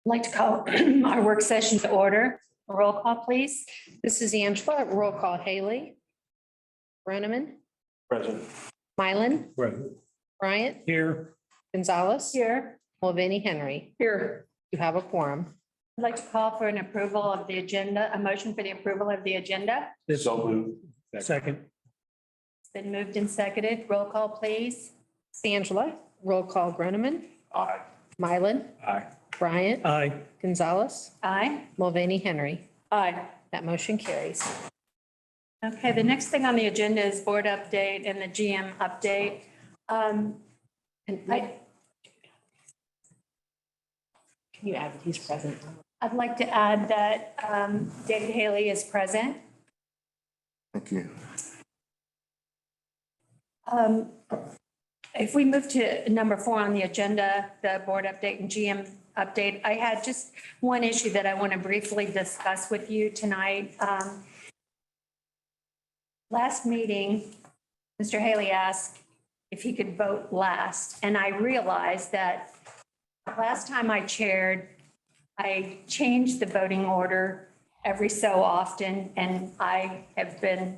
like to call our work session to order. Roll call, please. This is Angela. Roll call Haley. Brenneman, Present. Mylan, Present. Bryant, Here. Gonzalez, Here. Mulvaney, Henry. Here. You have a quorum. I'd like to call for an approval of the agenda, a motion for the approval of the agenda. So moved. Second. It's been moved and seconded. Roll call, please. Angela. Roll call Brenneman, Aye. Mylan, Aye. Bryant, Aye. Gonzalez, Aye. Mulvaney, Henry. Aye. That motion carries. Okay, the next thing on the agenda is board update and the GM update. And can you add that he's present? I'd like to add that David Haley is present. Thank you. If we move to number 4 on the agenda, the board update and GM update, I had just one issue that I want to briefly discuss with you tonight. Last meeting, Mr. Haley asked if he could vote last, and I realized that last time I chaired, I changed the voting order every so often, and I have been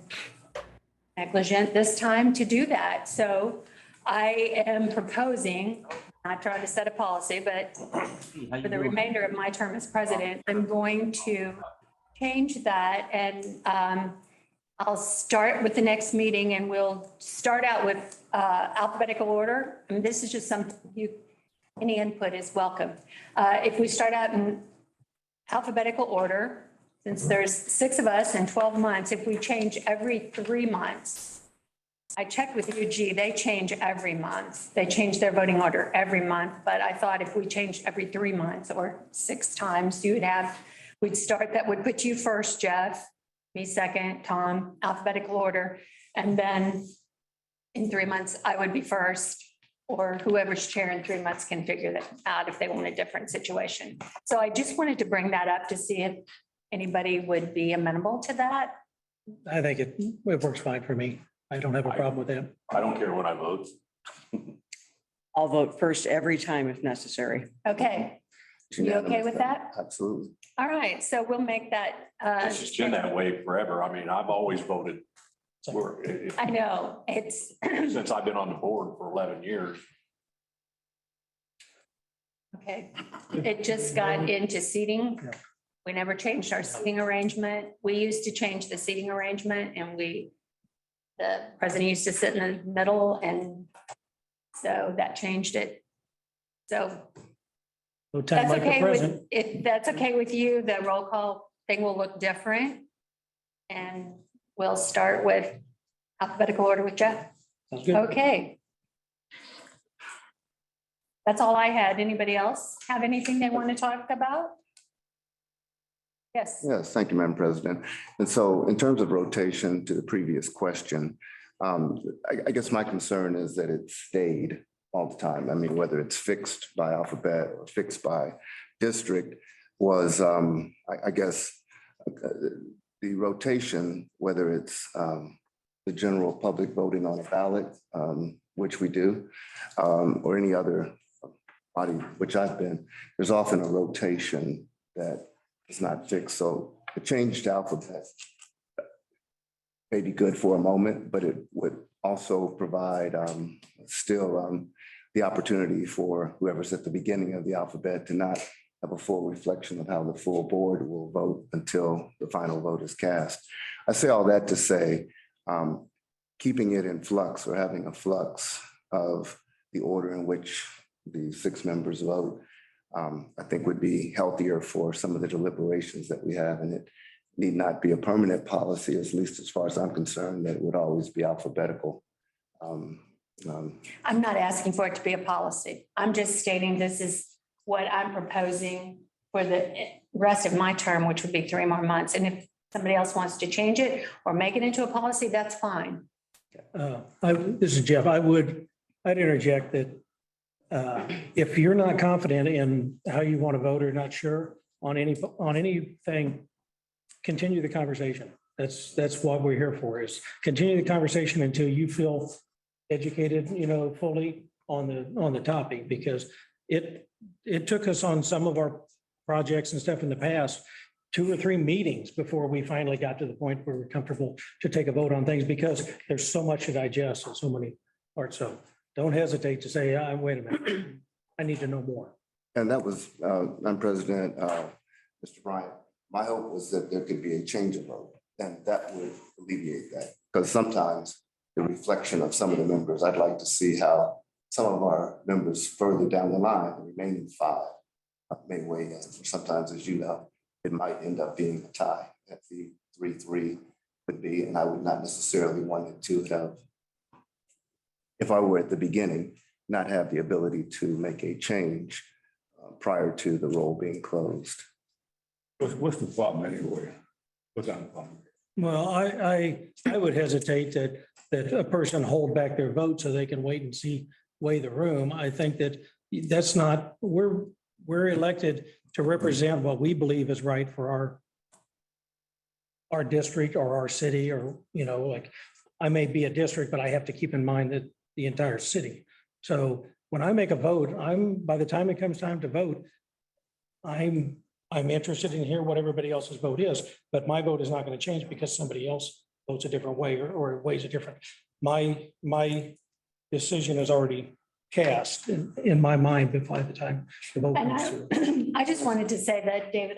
negligent this time to do that. So I am proposing, not trying to set a policy, but for the remainder of my term as president, I'm going to change that, and I'll start with the next meeting, and we'll start out with alphabetical order. I mean, this is just any input is welcome. If we start out in alphabetical order, since there's 6 of us in 12 months, if we change every 3 months, I checked with UG, they change every month. They change their voting order every month, but I thought if we changed every 3 months or 6 times, we'd start, that would put you first, Jeff, me second, Tom, alphabetical order. And then in 3 months, I would be first, or whoever's chair in 3 months can figure that out if they want a different situation. So I just wanted to bring that up to see if anybody would be amenable to that. I think it works fine for me. I don't have a problem with that. I don't care when I vote. I'll vote first every time if necessary. Okay, you okay with that? Absolutely. All right, so we'll make that. It's just been that way forever. I mean, I've always voted I know, it's, since I've been on the board for 11 years. okay, it just got into seating. Yeah. We never changed our seating arrangement. We used to change the seating arrangement, and the president used to sit in the middle, and so that changed it. So No time that's like the okay with, present. if that's okay with you, the roll call thing will look different. And we'll start with alphabetical order with Jeff. Sounds good. Okay. That's all I had. Anybody else have anything they want to talk about? Yes. Yes, thank you, Madam President. And so in terms of rotation to the previous question, I guess my concern is that it stayed all the time. I mean, whether it's fixed by alphabet or fixed by district was, I guess, the rotation, whether it's the general public voting on a ballot, which we do, or any other body, which I've been, there's often a rotation that is not fixed. So the changed alphabet may be good for a moment, but it would also provide still the opportunity for whoever's at the beginning of the alphabet to not have a full reflection of how the full board will vote until the final vote is cast. I say all that to say, keeping it in flux or having a flux of the order in which the 6 members vote, I think would be healthier for some of the deliberations that we have. And it need not be a permanent policy, at least as far as I'm concerned, that it would always be alphabetical. I'm not asking for it to be a policy. I'm just stating this is what I'm proposing for the rest of my term, which would be 3 more months. And if somebody else wants to change it or make it into a policy, that's fine. This is Jeff. I'd interject that if you're not confident in how you want to vote or not sure on anything, continue the conversation. That's what we're here for, is continue the conversation until you feel educated, fully on the topic, because it took us on some of our projects and stuff in the past, 2 or 3 meetings before we finally got to the point where we're comfortable to take a vote on things because there's so much to digest and so many parts. So don't hesitate to say, wait a minute, I need to know more. And that was, Madam President, Mr. Bryant, my hope was that there could be a change of vote, and that would alleviate that. Because sometimes the reflection of some of the members, I'd like to see how some of our members further down the line, the remaining 5, may weigh in. Sometimes, as you know, it might end up being a tie at the 3-3 would be, and I would not necessarily want it to have, if I were at the beginning, not have the ability to make a change prior to the roll being closed. What's the problem anyway? What's on the problem? Well, I would hesitate that a person hold back their vote so they can wait and see, weigh the room. I think that's not, we're elected to represent what we believe is right for our district or our city, or, like, I may be a district, but I have to keep in mind that the entire city. So when I make a vote, by the time it comes time to vote, I'm interested in hear what everybody else's vote is, but my vote is not going to change because somebody else votes a different way or weighs a different. My decision is already cast in my mind by the time the vote comes through. And I just wanted to say that, David,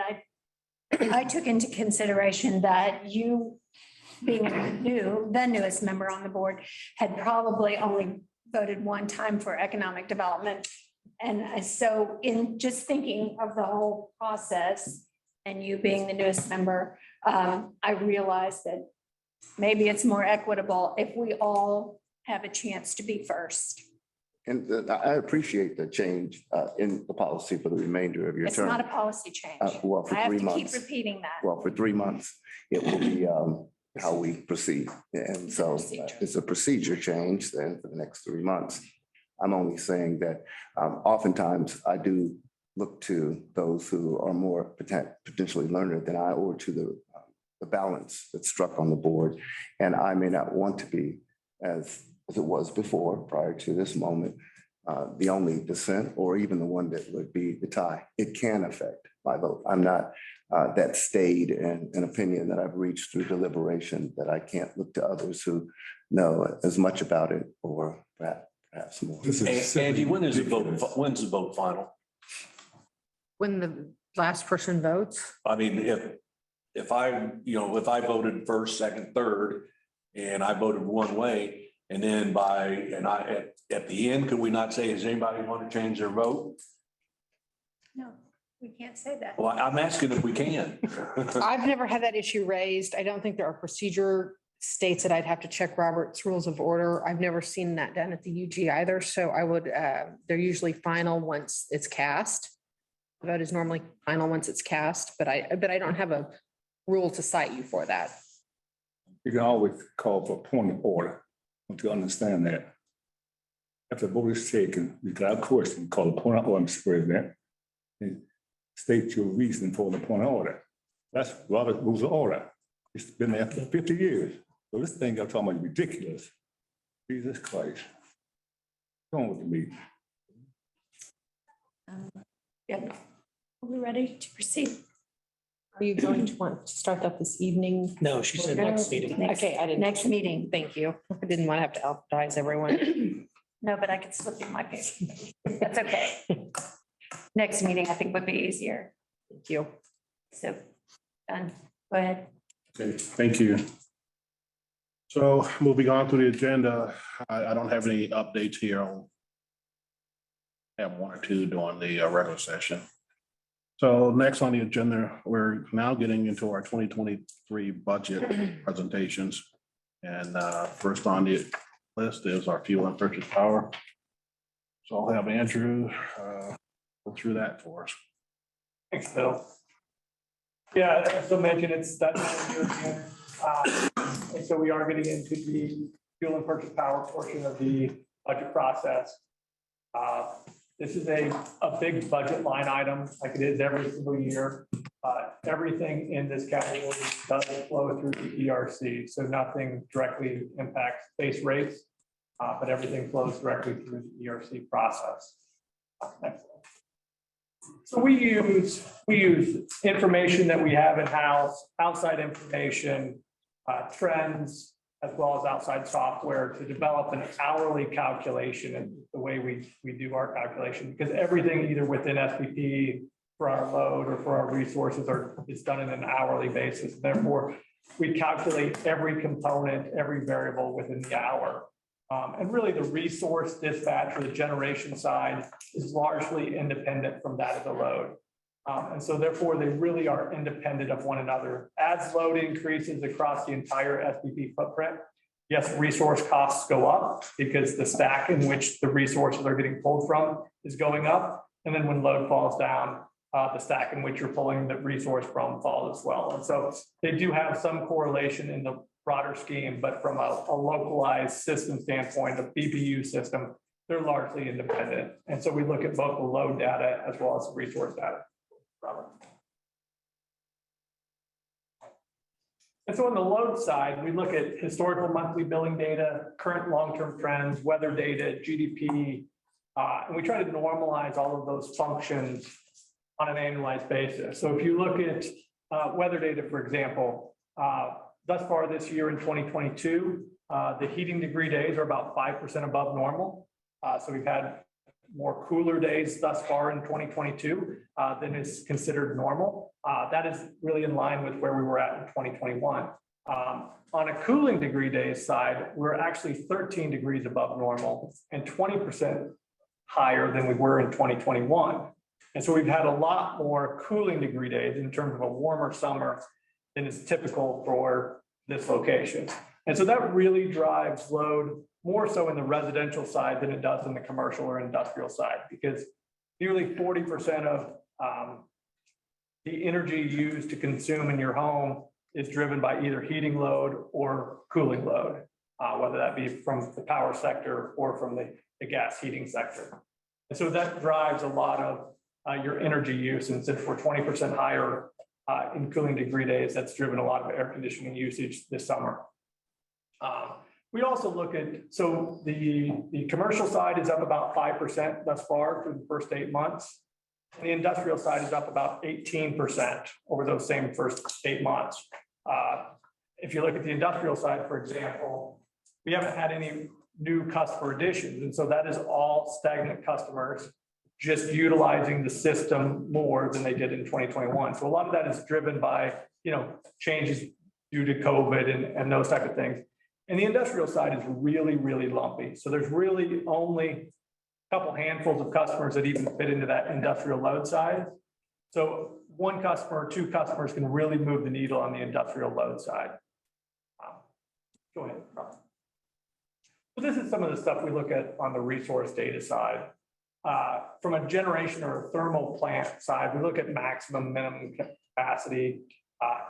I took into consideration that you, being the newest member on the board, had probably only voted 1 time for economic development. And so in just thinking of the whole process and you being the newest member, I realized that maybe it's more equitable if we all have a chance to be first. And I appreciate the change in the policy for the remainder of your It's term. not a policy change. Well, for I have 3 to keep months. repeating that. Well, for 3 months, it will be how we proceed. And so Procedure. it's a procedure change then for the next 3 months. I'm only saying that oftentimes I do look to those who are more potentially learned than I, or to the balance that's struck on the board. And I may not want to be, as it was before, prior to this moment, the only dissent or even the one that would be the tie. It can affect my vote. I'm not that stayed in an opinion that I've reached through deliberation that I can't look to others who know as much about it or perhaps more. Angie, when's the vote final? When the last person votes, I mean, if I voted first, second, third, and I voted one way, and then at the end, could we not say, does anybody want to change their vote? No, we can't say that. Well, I'm asking if we can. I've never had that issue raised. I don't think there are procedure states that I'd have to check Robert's Rules of Order. I've never seen that done at the UG either. So I would, they're usually final once it's cast. The vote is normally final once it's cast, but I don't have a rule to cite you for that. You can always call for point of order. Don't you understand that? If the vote is taken, without question, call a point of order, Mr. President. And state your reason for the point of order. That's Robert Rules of Order. It's been there for 50 years. So this thing I'm talking about is ridiculous. Jesus Christ. What's wrong with me? Yeah. Are we ready to proceed? Are you going to want to start that this evening? No, she said next meeting. Okay, I didn't. Next meeting. Thank you. I didn't want to have to advertise everyone. No, but I could slip in my paper. That's okay. Next meeting, I think, would be easier. Thank you. So, done. Go ahead. Okay, thank you. So moving on to the agenda, I don't have any updates here. I'll have 1 or 2 during the regular session. So next on the agenda, we're now getting into our 2023 budget presentations. And first on the list is our fuel and purchase power. So I'll have Andrew go through that for us. Thanks, Bill. Yeah, as I mentioned, it's that time of year again. And so we are getting into the fuel and purchase power portion of the budget process. This is a big budget line item, like it is every single year. Everything in this category does flow through the ERC, so nothing directly impacts base rates, but everything flows directly through the ERC process. Next slide. So we use information that we have in-house, outside information, trends, as well as outside software to develop an hourly calculation and the way we do our calculation, because everything either within SPP for our load or for our resources is done in an hourly basis. Therefore, we calculate every component, every variable within the hour. And really the resource dispatch or the generation side is largely independent from that of the load. And so therefore they really are independent of one another. As load increases across the entire SPP footprint, yes, resource costs go up because the stack in which the resources are getting pulled from is going up. And then when load falls down, the stack in which you're pulling the resource from falls as well. And so they do have some correlation in the broader scheme, but from a localized system standpoint, the BBU system, they're largely independent. And so we look at both the load data as well as the resource data. Robert. And so on the load side, we look at historical monthly billing data, current long-term trends, weather data, GDP, and we try to normalize all of those functions on an annualized basis. So if you look at weather data, for example, thus far this year in 2022, the heating degree days are about 5% above normal. So we've had more cooler days thus far in 2022 than is considered normal. That is really in line with where we were at in 2021. On a cooling degree days side, we're actually 13 degrees above normal and 20% higher than we were in 2021. And so we've had a lot more cooling degree days in terms of a warmer summer than is typical for this location. And so that really drives load more so in the residential side than it does in the commercial or industrial side, because nearly 40% of the energy used to consume in your home is driven by either heating load or cooling load, whether that be from the power sector or from the gas heating sector. And so that drives a lot of your energy use. And since we're 20% higher in cooling degree days, that's driven a lot of air conditioning usage this summer. We also look at, so the commercial side is up about 5% thus far through the first 8 months. And the industrial side is up about 18% over those same first 8 months. If you look at the industrial side, for example, we haven't had any new customer additions. And so that is all stagnant customers just utilizing the system more than they did in 2021. So a lot of that is driven by, changes due to COVID and those type of things. And the industrial side is really, really lumpy. So there's really only a couple handfuls of customers that even fit into that industrial load side. So one customer or two customers can really move the needle on the industrial load side. Go ahead. So this is some of the stuff we look at on the resource data side. From a generation or a thermal plant side, we look at maximum, minimum capacity,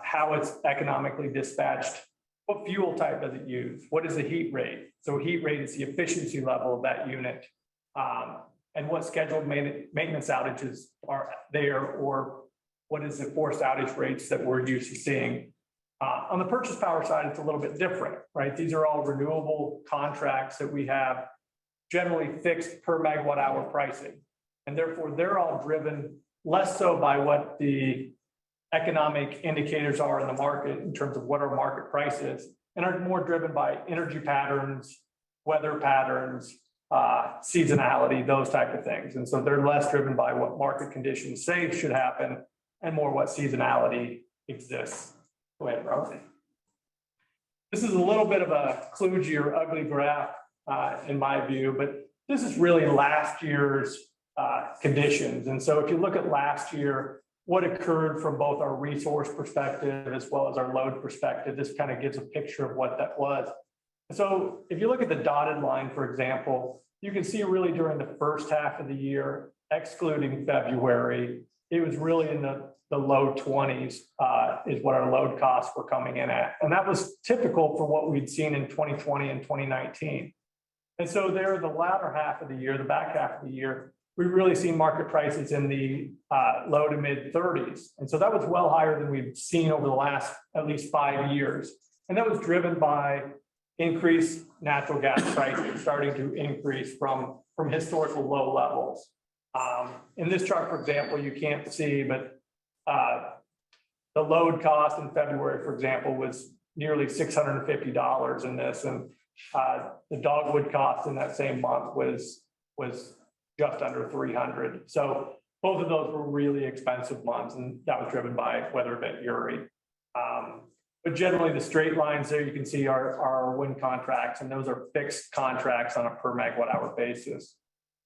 how it's economically dispatched. What fuel type does it use? What is the heat rate? So heat rate is the efficiency level of that unit. And what scheduled maintenance outages are there, or what is the forced outage rates that we're used to seeing? On the purchase power side, it's a little bit different, right? These are all renewable contracts that we have generally fixed per megawatt hour pricing. And therefore, they're all driven less so by what the economic indicators are in the market in terms of what our market price is, and are more driven by energy patterns, weather patterns, seasonality, those type of things. And so they're less driven by what market conditions say should happen and more what seasonality exists. Go ahead, Robert. This is a little bit of a kludgy or ugly graph in my view, but this is really last year's conditions. And so if you look at last year, what occurred from both our resource perspective as well as our load perspective, this kind of gives a picture of what that was. So if you look at the dotted line, for example, you can see really during the first half of the year, excluding February, it was really in the low 20s is what our load costs were coming in at. And that was typical for what we'd seen in 2020 and 2019. And so there, the latter half of the year, the back half of the year, we really seen market prices in the low to mid 30s. And so that was well higher than we've seen over the last at least 5 years. And that was driven by increased natural gas prices starting to increase from historical low levels. In this chart, for example, you can't see, but the load cost in February, for example, was nearly $650 in this, and the dogwood cost in that same month was just under 300. So both of those were really expensive months, and that was driven by weather event Uri. But generally, the straight lines there you can see are our wind contracts, and those are fixed contracts on a per megawatt hour basis.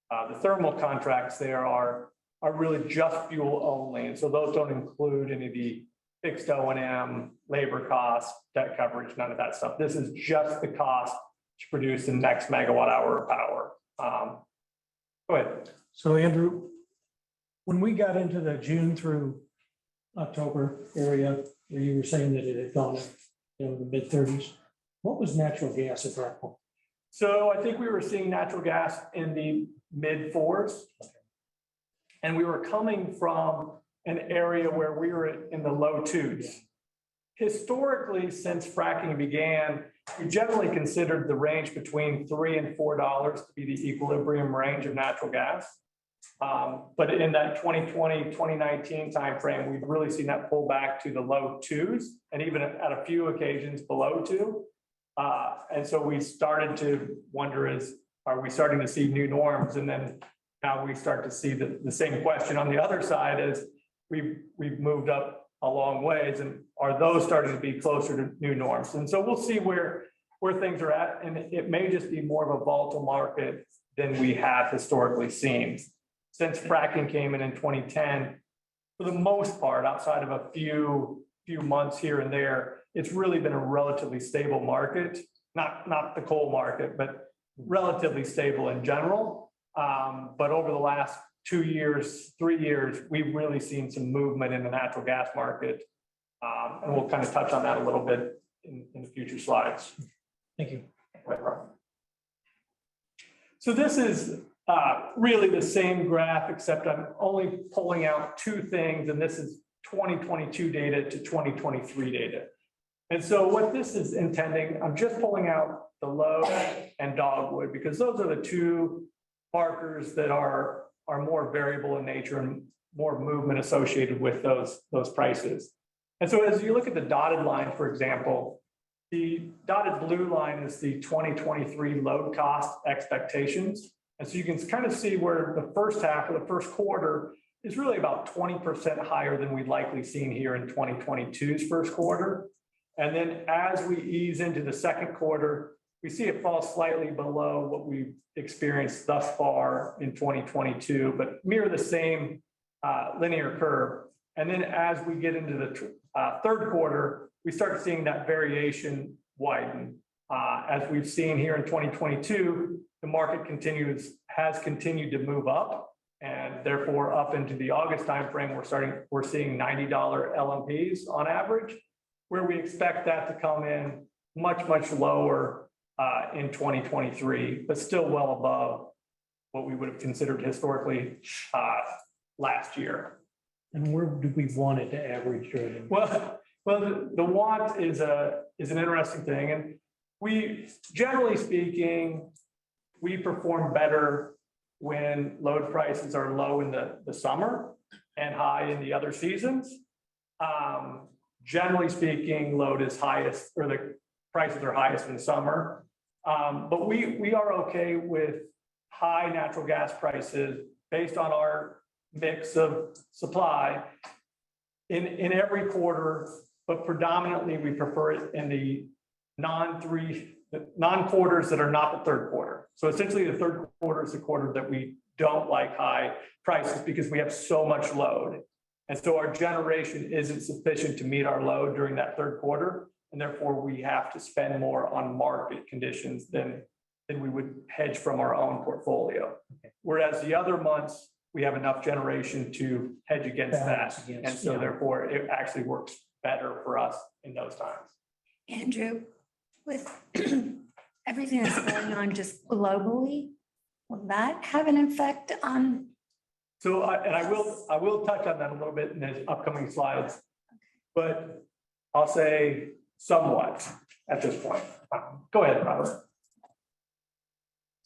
The thermal contracts there are really just fuel only, and so those don't include any of the fixed O&M, labor costs, debt coverage, none of that stuff. This is just the cost to produce the next megawatt hour of power. Go ahead. So Andrew, when we got into the June through October area, where you were saying that it had gone, the mid-30s, what was natural gas at that point? So I think we were seeing natural gas in the mid-4s. And we were coming from an area where we were in the low 2s. Historically, since fracking began, we generally considered the range between $3 and $4 to be the equilibrium range of natural gas. But in that 2020, 2019 timeframe, we've really seen that pull back to the low 2s and even at a few occasions below 2. And so we started to wonder are we starting to see new norms? And then now we start to see the same question on the other side is we've moved up a long ways, and are those starting to be closer to new norms? And so we'll see where things are at, and it may just be more of a volatile market than we have historically seen. Since fracking came in 2010, for the most part, outside of a few months here and there, it's really been a relatively stable market, not the coal market, but relatively stable in general. But over the last 2 years, 3 years, we've really seen some movement in the natural gas market. And we'll kind of touch on that a little bit in the future slides. Thank you. So this is really the same graph, except I'm only pulling out two things, and this is 2022 data to 2023 data. And so what this is intending, I'm just pulling out the low and dogwood, because those are the two markers that are more variable in nature and more movement associated with those prices. And so as you look at the dotted line, for example, the dotted blue line is the 2023 load cost expectations. And so you can kind of see where the first half of the first quarter is really about 20% higher than we'd likely seen here in 2022's first quarter. And then as we ease into the second quarter, we see it fall slightly below what we've experienced thus far in 2022, but mirror the same linear curve. And then as we get into the third quarter, we start seeing that variation widen. As we've seen here in 2022, the market has continued to move up, and therefore up into the August timeframe, we're seeing $90 LMPs on average, where we expect that to come in much lower in 2023, but still well above what we would have considered historically last year. And where do we want it to average during? Well, the want is an interesting thing, and we, generally speaking, we perform better when load prices are low in the summer and high in the other seasons. Generally speaking, load is highest, or the prices are highest in the summer. But we are okay with high natural gas prices based on our mix of supply in every quarter, but predominantly we prefer it in the non-quarters that are not the third quarter. So essentially the third quarter is the quarter that we don't like high prices because we have so much load. And so our generation isn't sufficient to meet our load during that third quarter. And therefore we have to spend more on market conditions than we would hedge from our own portfolio. Whereas the other months, we have enough generation to hedge against that. And so therefore it actually works better for us in those times. Andrew, with everything that's going on just globally, will that have an effect on? So, I will touch on that a little bit in the upcoming slides, but I'll say somewhat at this point. Go ahead, Robert.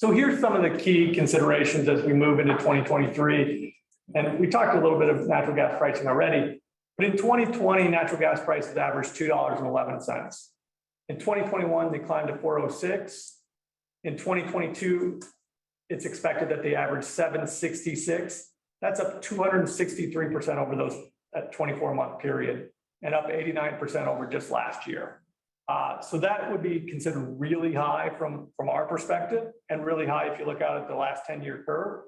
So here's some of the key considerations as we move into 2023. And we talked a little bit of natural gas pricing already, but in 2020, natural gas prices averaged $2.11. In 2021, they climbed to 4.06. In 2022, it's expected that they average 7.66. That's up 263% over that 24-month period and up 89% over just last year. So that would be considered really high from our perspective and really high if you look out at the last 10-year curve.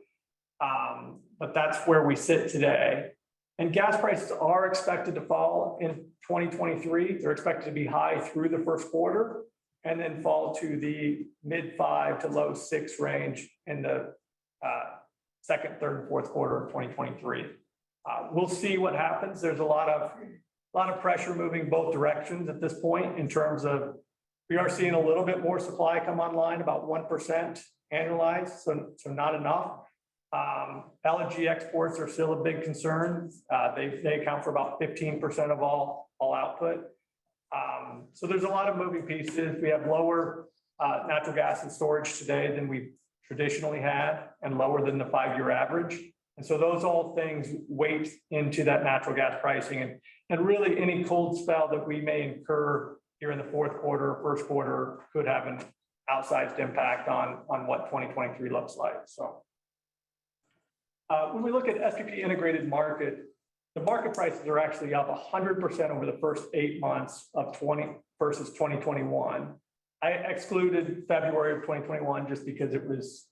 But that's where we sit today. And gas prices are expected to fall in 2023. They're expected to be high through the first quarter and then fall to the mid-5 to low-6 range in the second, third, and fourth quarter of 2023. We'll see what happens. There's a lot of pressure moving both directions at this point in terms of we are seeing a little bit more supply come online, about 1% annualized, so not enough. LNG exports are still a big concern. They account for about 15% of all output. So there's a lot of moving pieces. We have lower natural gas in storage today than we traditionally had and lower than the 5-year average. And so those all things weight into that natural gas pricing and really any cold spell that we may incur here in the fourth quarter, first quarter could have an outsized impact on what 2023 looks like. So when we look at SPP integrated market, the market prices are actually up 100% over the first 8 months of 20 versus 2021. I excluded February of 2021 just because it was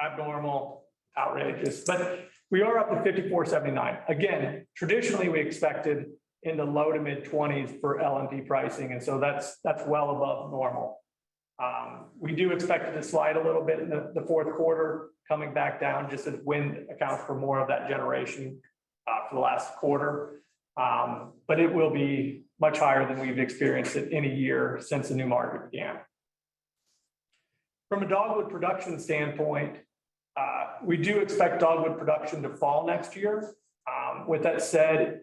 abnormal, outrageous, but we are up to 54.79. Again, traditionally we expected in the low to mid 20s for LNG pricing. And so that's well above normal. We do expect it to slide a little bit in the fourth quarter, coming back down just as wind accounts for more of that generation for the last quarter. But it will be much higher than we've experienced in any year since the new market began. From a dogwood production standpoint, we do expect dogwood production to fall next year. With that said,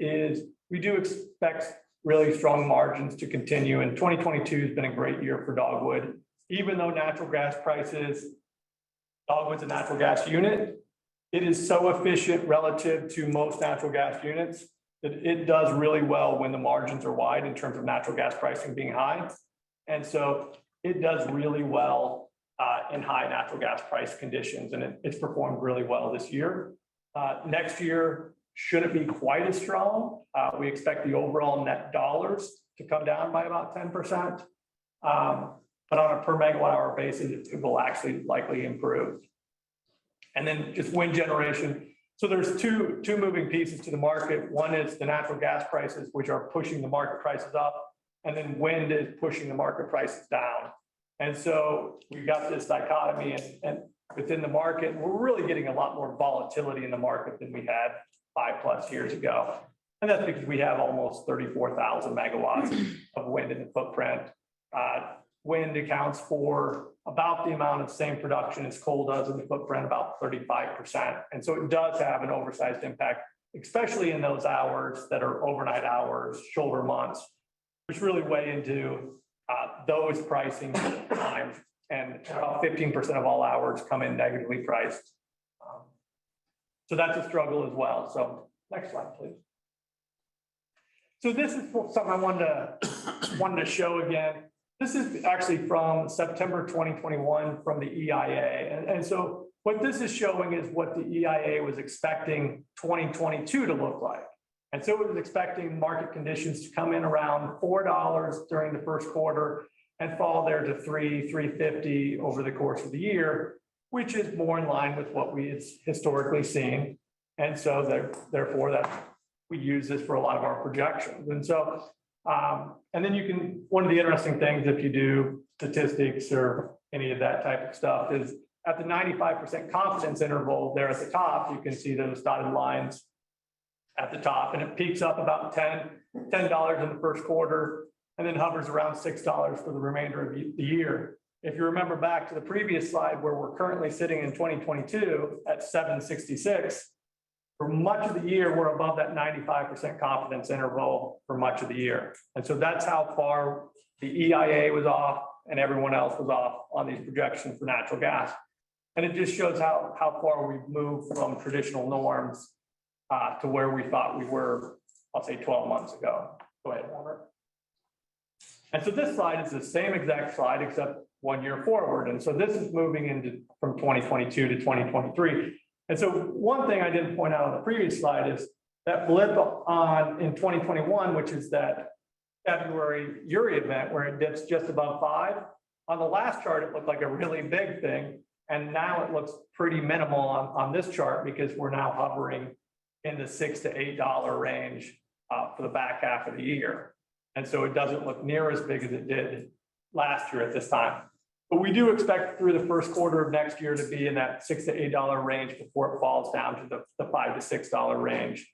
we do expect really strong margins to continue, and 2022 has been a great year for dogwood. Even though natural gas prices, dogwood's a natural gas unit, it is so efficient relative to most natural gas units that it does really well when the margins are wide in terms of natural gas pricing being high. And so it does really well in high natural gas price conditions, and it's performed really well this year. Next year shouldn't be quite as strong. We expect the overall net dollars to come down by about 10%. But on a per megawatt hour basis, it will actually likely improve. And then just wind generation. So there's two moving pieces to the market. One is the natural gas prices, which are pushing the market prices up, and then wind is pushing the market prices down. And so we've got this dichotomy and within the market, we're really getting a lot more volatility in the market than we had 5+ years ago. And that's because we have almost 34,000 megawatts of wind in the footprint. Wind accounts for about the amount of same production as coal does in the footprint, about 35%. And so it does have an oversized impact, especially in those hours that are overnight hours, shoulder months, which really weigh into those pricing times. And about 15% of all hours come in negatively priced. So that's a struggle as well. So next slide, please. So this is something I wanted to show again. This is actually from September 2021 from the EIA. And so what this is showing is what the EIA was expecting 2022 to look like. And so it was expecting market conditions to come in around $4 during the first quarter and fall there to $3.50 over the course of the year, which is more in line with what we had historically seen. And so therefore we use this for a lot of our projections. And so and then one of the interesting things if you do statistics or any of that type of stuff is at the 95% confidence interval there at the top, you can see those dotted lines at the top, and it peaks up about $10 in the first quarter and then hovers around $6 for the remainder of the year. If you remember back to the previous slide where we're currently sitting in 2022 at 766, for much of the year, we're above that 95% confidence interval for much of the year. And so that's how far the EIA was off and everyone else was off on these projections for natural gas. And it just shows how far we've moved from traditional norms to where we thought we were, I'll say 12 months ago. Go ahead, Robert. And so this slide is the same exact slide except 1 year forward. And so this is moving into from 2022 to 2023. And so one thing I didn't point out on the previous slide is that blip in 2021, which is that February Uri event where it dips just above 5. On the last chart, it looked like a really big thing. And now it looks pretty minimal on this chart because we're now hovering in the $6 to $8 range for the back half of the year. And so it doesn't look near as big as it did last year at this time. But we do expect through the first quarter of next year to be in that $6 to $8 range before it falls down to the $5 to $6 range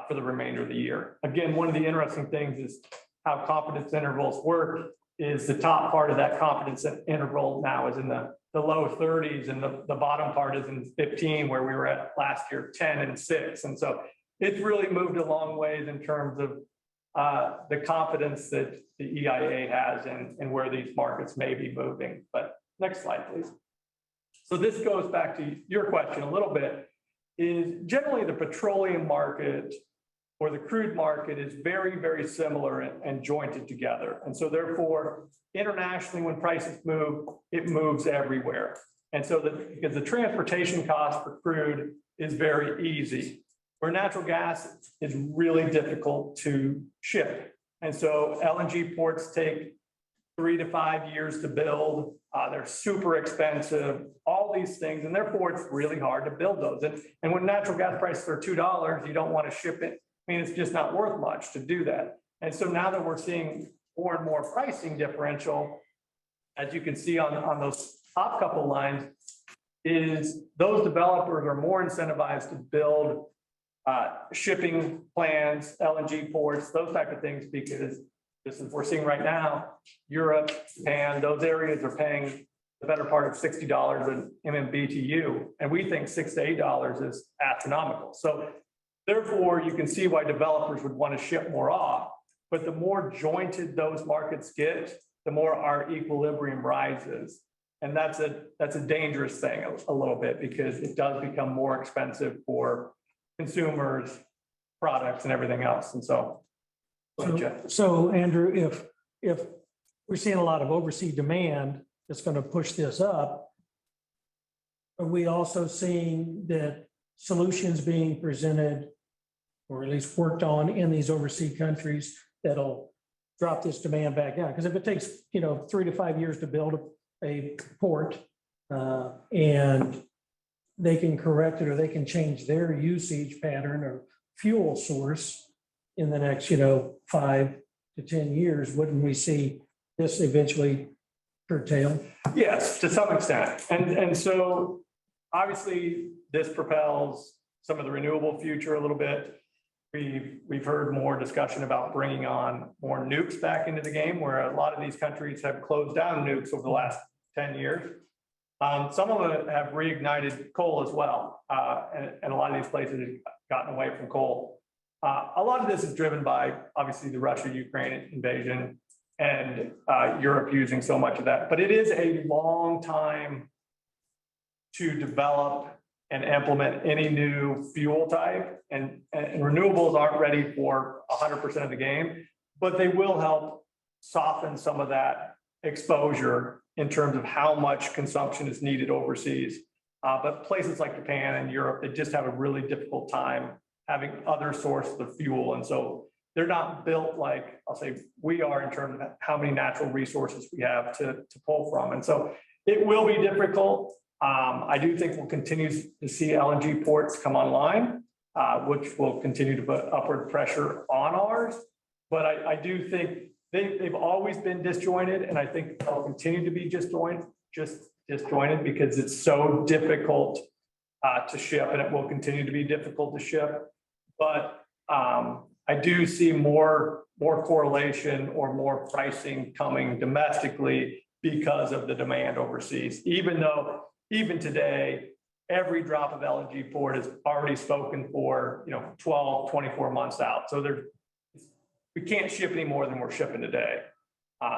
for the remainder of the year. Again, one of the interesting things is how confidence intervals work is the top part of that confidence interval now is in the low 30s and the bottom part is in 15 where we were at last year 10 and 6. And so it's really moved a long ways in terms of the confidence that the EIA has and where these markets may be moving. But next slide, please. So this goes back to your question a little bit, is generally the petroleum market or the crude market is very, very similar and jointed together. And so therefore, internationally, when prices move, it moves everywhere. And so because the transportation cost for crude is very easy, where natural gas is really difficult to ship. And so LNG ports take 3 to 5 years to build. They're super expensive, all these things, and therefore it's really hard to build those. And when natural gas prices are $2, you don't want to ship it. I mean, it's just not worth much to do that. And so now that we're seeing more and more pricing differential, as you can see on those top couple lines, is those developers are more incentivized to build shipping plans, LNG ports, those type of things, because this is we're seeing right now, Europe, Japan, those areas are paying the better part of $60 an MMBTU, and we think $6 to $8 is astronomical. So therefore, you can see why developers would want to ship more off, but the more jointed those markets get, the more our equilibrium rises. And that's a dangerous thing a little bit because it does become more expensive for consumers, products and everything else. And so, go ahead, Jeff. So Andrew, if we're seeing a lot of overseas demand that's going to push this up, are we also seeing that solutions being presented or at least worked on in these overseas countries that'll drop this demand back down? Because if it takes, 3 to 5 years to build a port and they can correct it or they can change their usage pattern or fuel source in the next, 5 to 10 years, wouldn't we see this eventually curtail? Yes, to some extent. And so obviously this propels some of the renewable future a little bit. We've heard more discussion about bringing on more nukes back into the game, where a lot of these countries have closed down nukes over the last 10 years. Some of them have reignited coal as well. And a lot of these places have gotten away from coal. A lot of this is driven by obviously the Russia-Ukraine invasion and Europe using so much of that. But it is a long time to develop and implement any new fuel type. And renewables aren't ready for 100% of the game, but they will help soften some of that exposure in terms of how much consumption is needed overseas. But places like Japan and Europe, they just have a really difficult time having other sources of fuel. And so they're not built like, I'll say, we are in terms of how many natural resources we have to pull from. And so it will be difficult. I do think we'll continue to see LNG ports come online, which will continue to put upward pressure on ours. But I do think they've always been disjointed, and I think they'll continue to be disjointed because it's so difficult to ship, and it will continue to be difficult to ship. But I do see more correlation or more pricing coming domestically because of the demand overseas, even today, every drop of LNG port is already spoken for, 12, 24 months out. So we can't ship any more than we're shipping today.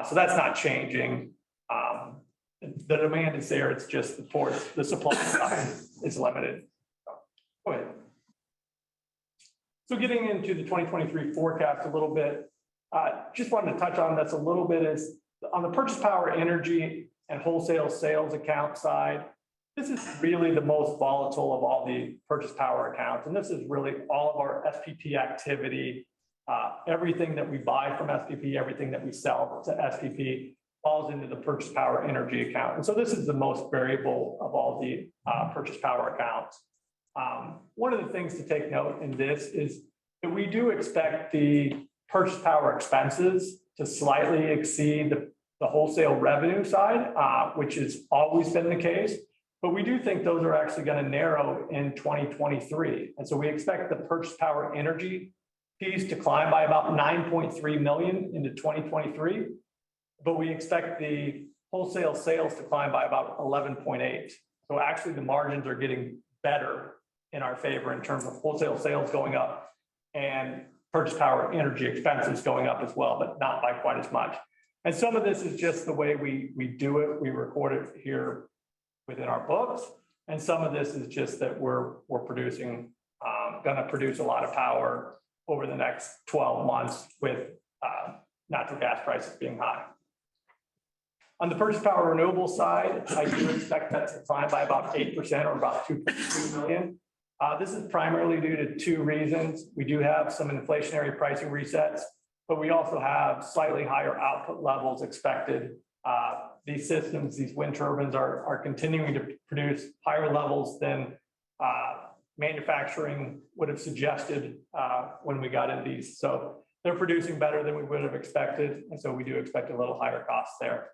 So that's not changing. The demand is there, it's just the supply side is limited. Go ahead. So getting into the 2023 forecast a little bit, just wanted to touch on this a little bit is on the purchase power energy and wholesale sales account side. This is really the most volatile of all the purchase power accounts. And this is really all of our SPP activity. Everything that we buy from SPP, everything that we sell to SPP falls into the purchase power energy account. And so this is the most variable of all the purchase power accounts. One of the things to take note in this is that we do expect the purchase power expenses to slightly exceed the wholesale revenue side, which has always been the case. But we do think those are actually going to narrow in 2023. And so we expect the purchase power energy piece to climb by about 9.3 million into 2023. But we expect the wholesale sales to climb by about 11.8. So actually the margins are getting better in our favor in terms of wholesale sales going up and purchase power energy expenses going up as well, but not by quite as much. And some of this is just the way we do it. We record it here within our books. And some of this is just that we're producing, going to produce a lot of power over the next 12 months with natural gas prices being high. On the purchase power renewable side, I do expect that to climb by about 8% or about 2.2 million. This is primarily due to two reasons. We do have some inflationary pricing resets, but we also have slightly higher output levels expected. These systems, these wind turbines are continuing to produce higher levels than manufacturing would have suggested when we got into these. So they're producing better than we would have expected. And so we do expect a little higher costs there.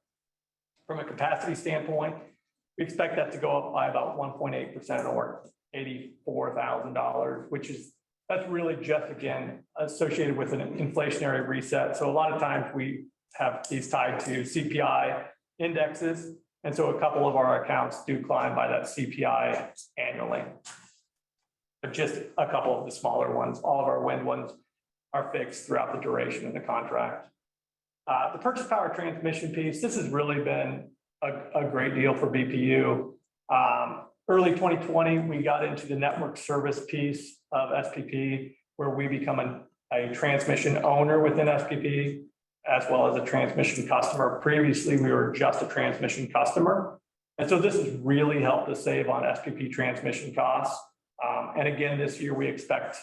From a capacity standpoint, we expect that to go up by about 1.8% or $84,000, that's really just, again, associated with an inflationary reset. So a lot of times we have these tied to CPI indexes. And so a couple of our accounts do climb by that CPI annually. But just a couple of the smaller ones, all of our wind ones are fixed throughout the duration of the contract. The purchase power transmission piece, this has really been a great deal for BPU. Early 2020, we got into the network service piece of SPP, where we become a transmission owner within SPP, as well as a transmission customer. Previously, we were just a transmission customer. And so this has really helped us save on SPP transmission costs. And again, this year, we expect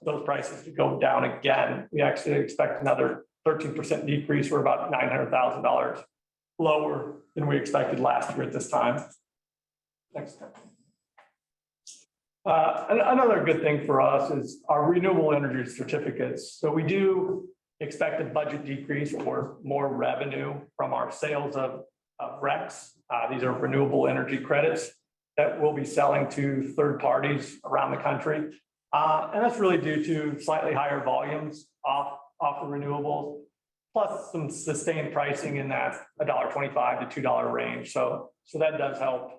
those prices to go down again. We actually expect another 13% decrease. We're about $900,000 lower than we expected last year at this time. Next step. Another good thing for us is our renewable energy certificates. So we do expect a budget decrease or more revenue from our sales of RECs. These are renewable energy credits that we'll be selling to third parties around the country. And that's really due to slightly higher volumes off the renewables, plus some sustained pricing in that $1.25 to $2 range. So that does help.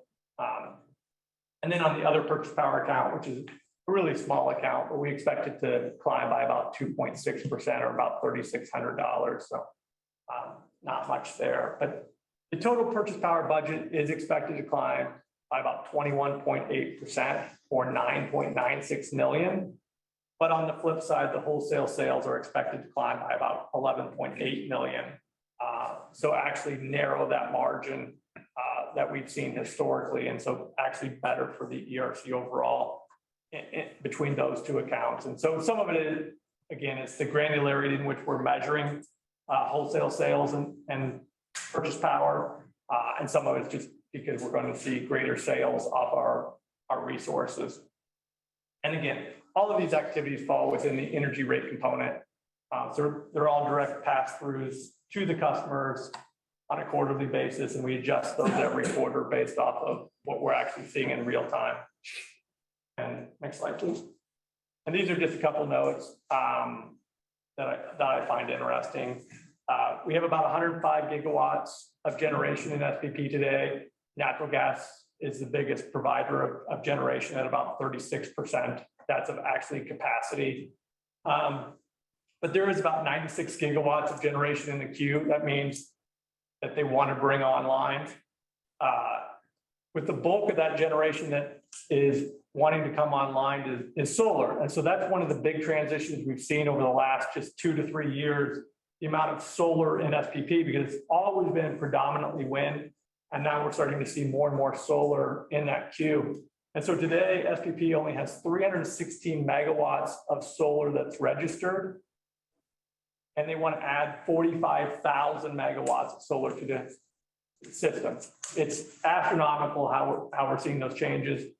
And then on the other purchase power account, which is a really small account, but we expect it to climb by about 2.6% or about $3,600. So not much there. But the total purchase power budget is expected to climb by about 21.8% or 9.96 million. But on the flip side, the wholesale sales are expected to climb by about 11.8 million. So actually narrow that margin that we've seen historically. And so actually better for the ERC overall between those two accounts. And so some of it is, again, it's the granularity in which we're measuring wholesale sales and purchase power. And some of it's just because we're going to see greater sales off our resources. And again, all of these activities fall within the energy rate component. So they're all direct pass-throughs to the customers on a quarterly basis, and we adjust those every quarter based off of what we're actually seeing in real time. And next slide, please. And these are just a couple notes that I find interesting. We have about 105 gigawatts of generation in SPP today. Natural gas is the biggest provider of generation at about 36%. That's of actually capacity. But there is about 96 gigawatts of generation in the queue. That means that they want to bring online. With the bulk of that generation that is wanting to come online is solar. And so that's one of the big transitions we've seen over the last just 2 to 3 years, the amount of solar in SPP, because it's always been predominantly wind. And now we're starting to see more and more solar in that queue. And so today, SPP only has 316 megawatts of solar that's registered. And they want to add 45,000 megawatts of solar to the system. It's astronomical how we're seeing those changes.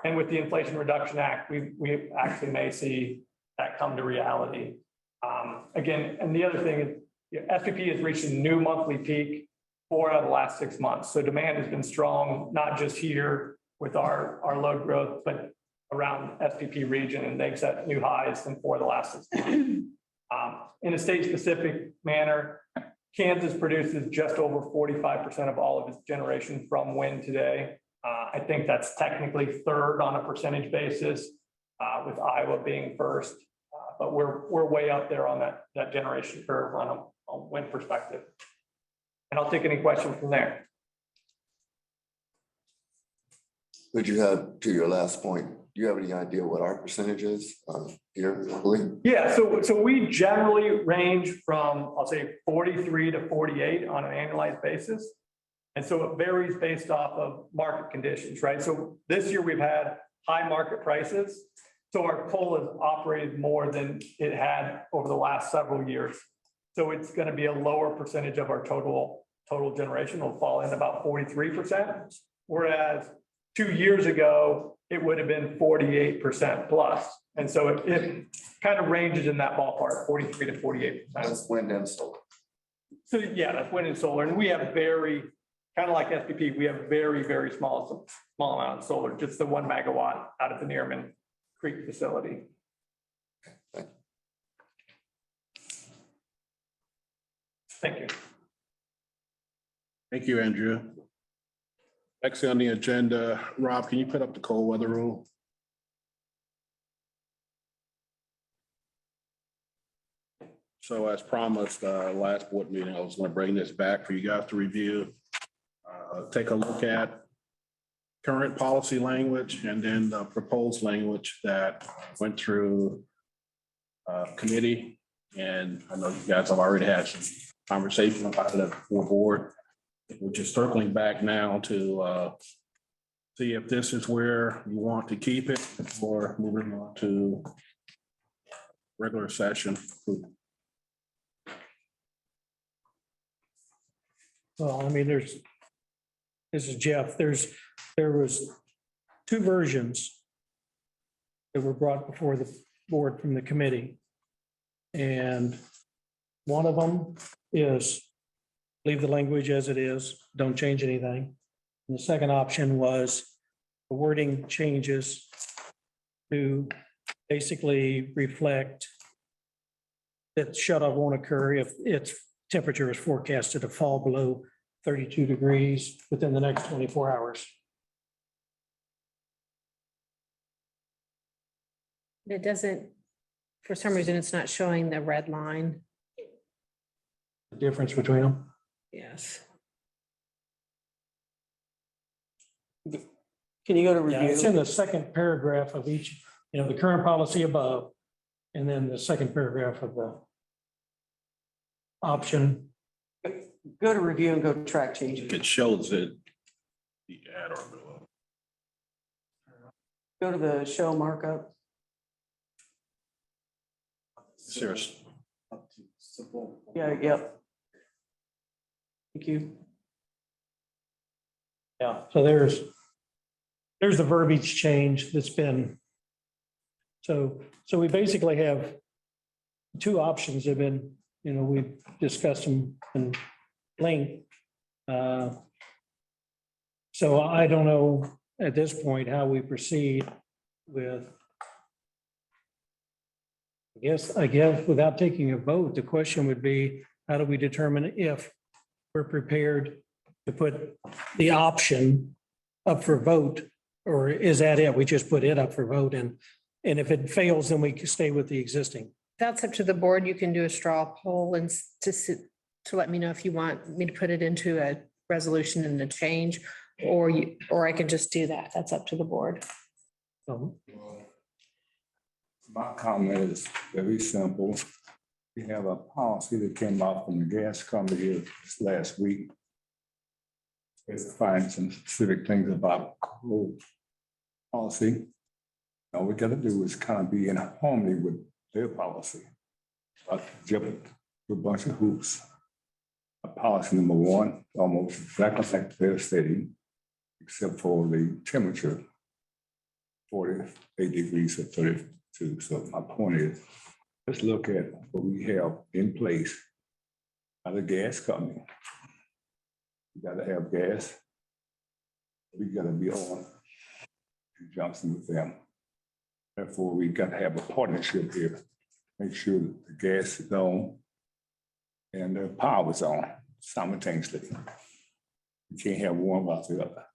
And with the Inflation Reduction Act, we actually may see that come to reality. Again, and the other thing is SPP has reached a new monthly peak 4 out of the last 6 months. So demand has been strong, not just here with our load growth, but around SPP region, and they've set new highs in 4 of the last 6 months. In a state-specific manner, Kansas produces just over 45% of all of its generation from wind today. I think that's technically third on a percentage basis, with Iowa being first. But we're way up there on that generation curve on a wind perspective. And I'll take any questions from there. Would you have, to your last point, do you have any idea what our percentage is here locally? Yeah, so we generally range from, I'll say 43 to 48 on an annualized basis. And so it varies based off of market conditions, right? So this year we've had high market prices. So our coal has operated more than it had over the last several years. So it's going to be a lower percentage of our total generation will fall in about 43%. Whereas 2 years ago, it would have been 48% plus. And so it kind of ranges in that ballpark, 43 to 48%. That's wind and solar. So yeah, that's wind and solar. And we have kind of like SPP, we have very small amount of solar, just the 1 megawatt out of the Nearman Creek facility. Thank you. Thank you, Andrew. Next on the agenda, Rob, can you put up the cold weather rule? So as promised, last board meeting, I was going to bring this back for you guys to review. Take a look at current policy language and then the proposed language that went through committee. And I know you guys have already had some conversation about it at the full board. We're just circling back now to see if this is where you want to keep it or moving on to regular session. Well, I mean, this is Jeff, there was 2 versions that were brought before the board from the committee. And one of them is leave the language as it is, don't change anything. And the second option was the wording changes to basically reflect that shut-off won't occur if its temperature is forecasted to fall below 32 degrees within the next 24 hours. It doesn't, for some reason, it's not showing the red line. The difference between them. Yes. Can you go to Yeah, it's in review? the second paragraph of each, the current policy above, and then the second paragraph of the option. Go to review and go to track changes. It shows it. The add or below. Go to the show markup. Serious. Yeah, yep. Thank you. Yeah, so there's the verbiage change that's been. So we basically have 2 options have been, we've discussed them in length. So I don't know at this point how we proceed with. I guess without taking a vote, the question would be, how do we determine if we're prepared to put the option up for vote? Or is that it? We just put it up for vote, and if it fails, then we can stay with the existing. That's up to the board. You can do a straw poll and to to let me know if you want me to put it into a resolution and a change, or I can just do that. That's up to the board. So, My comment is very simple. We have a policy that came out from the gas company here this last week. It's defining some specific things about coal policy. All we gotta do is kind of be in harmony with their policy. But jump through a bunch of hoops. Policy number one, almost exactly like their city, except for the temperature, 48 degrees or 32. So my point is, let's look at what we have in place by the gas company. We gotta have gas. We gotta be on Johnson with them. Therefore, we gotta have a partnership here. Make sure that the gas is on and the power is on simultaneously. You can't have one without the other.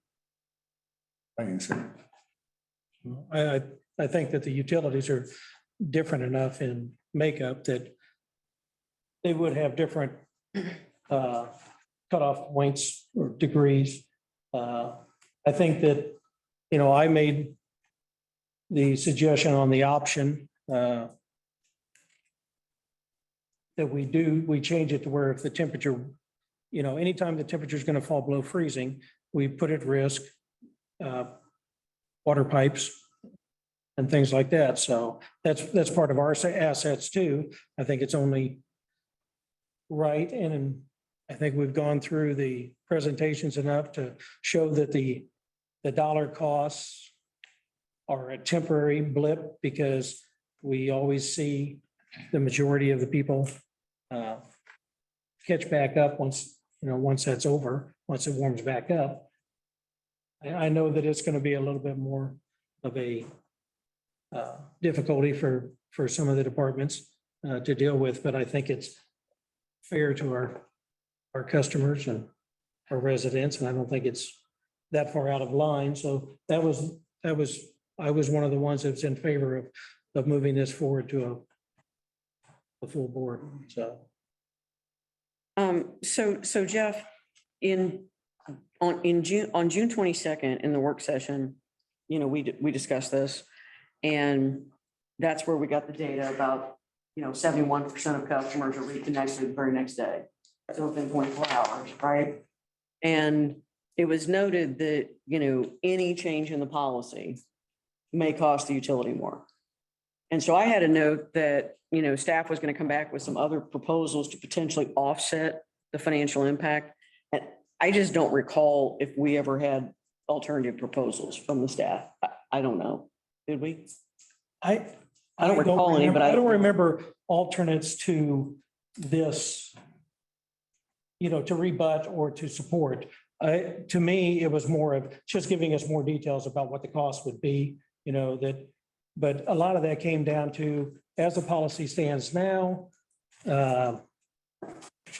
Plain and simple. I think that the utilities are different enough in makeup that they would have different cutoff points or degrees. I think that, you know, I made the suggestion on the option that we change it to where if the temperature, you know, anytime the temperature is going to fall below freezing, we put at risk water pipes and things like that. So that's part of our assets too. I think it's only right. And I think we've gone through the presentations enough to show that the dollar costs are a temporary blip because we always see the majority of the people catch back up once that's over, once it warms back up. I know that it's going to be a little bit more of a difficulty for some of the departments to deal with, but I think it's fair to our customers and our residents, and I don't think it's that far out of line. So I was one of the ones that's in favor of moving this forward to a full board. So. So Jeff, on June 22nd in the work session, you know, we discussed this, and that's where we got the data about, you know, 71% of customers are reconnected the very next day. So within 24 hours, right? And it was noted that, you know, any change in the policy may cost the utility more. And so I had a note that, you know, staff was going to come back with some other proposals to potentially offset the financial impact. And I just don't recall if we ever had alternative proposals from the staff. I don't know. Did we? I don't recall any, but I don't remember alternates to this, you know, to rebut or to support. To me, it was more of just giving us more details about what the cost would be, you know, but a lot of that came down to, as the policy stands now,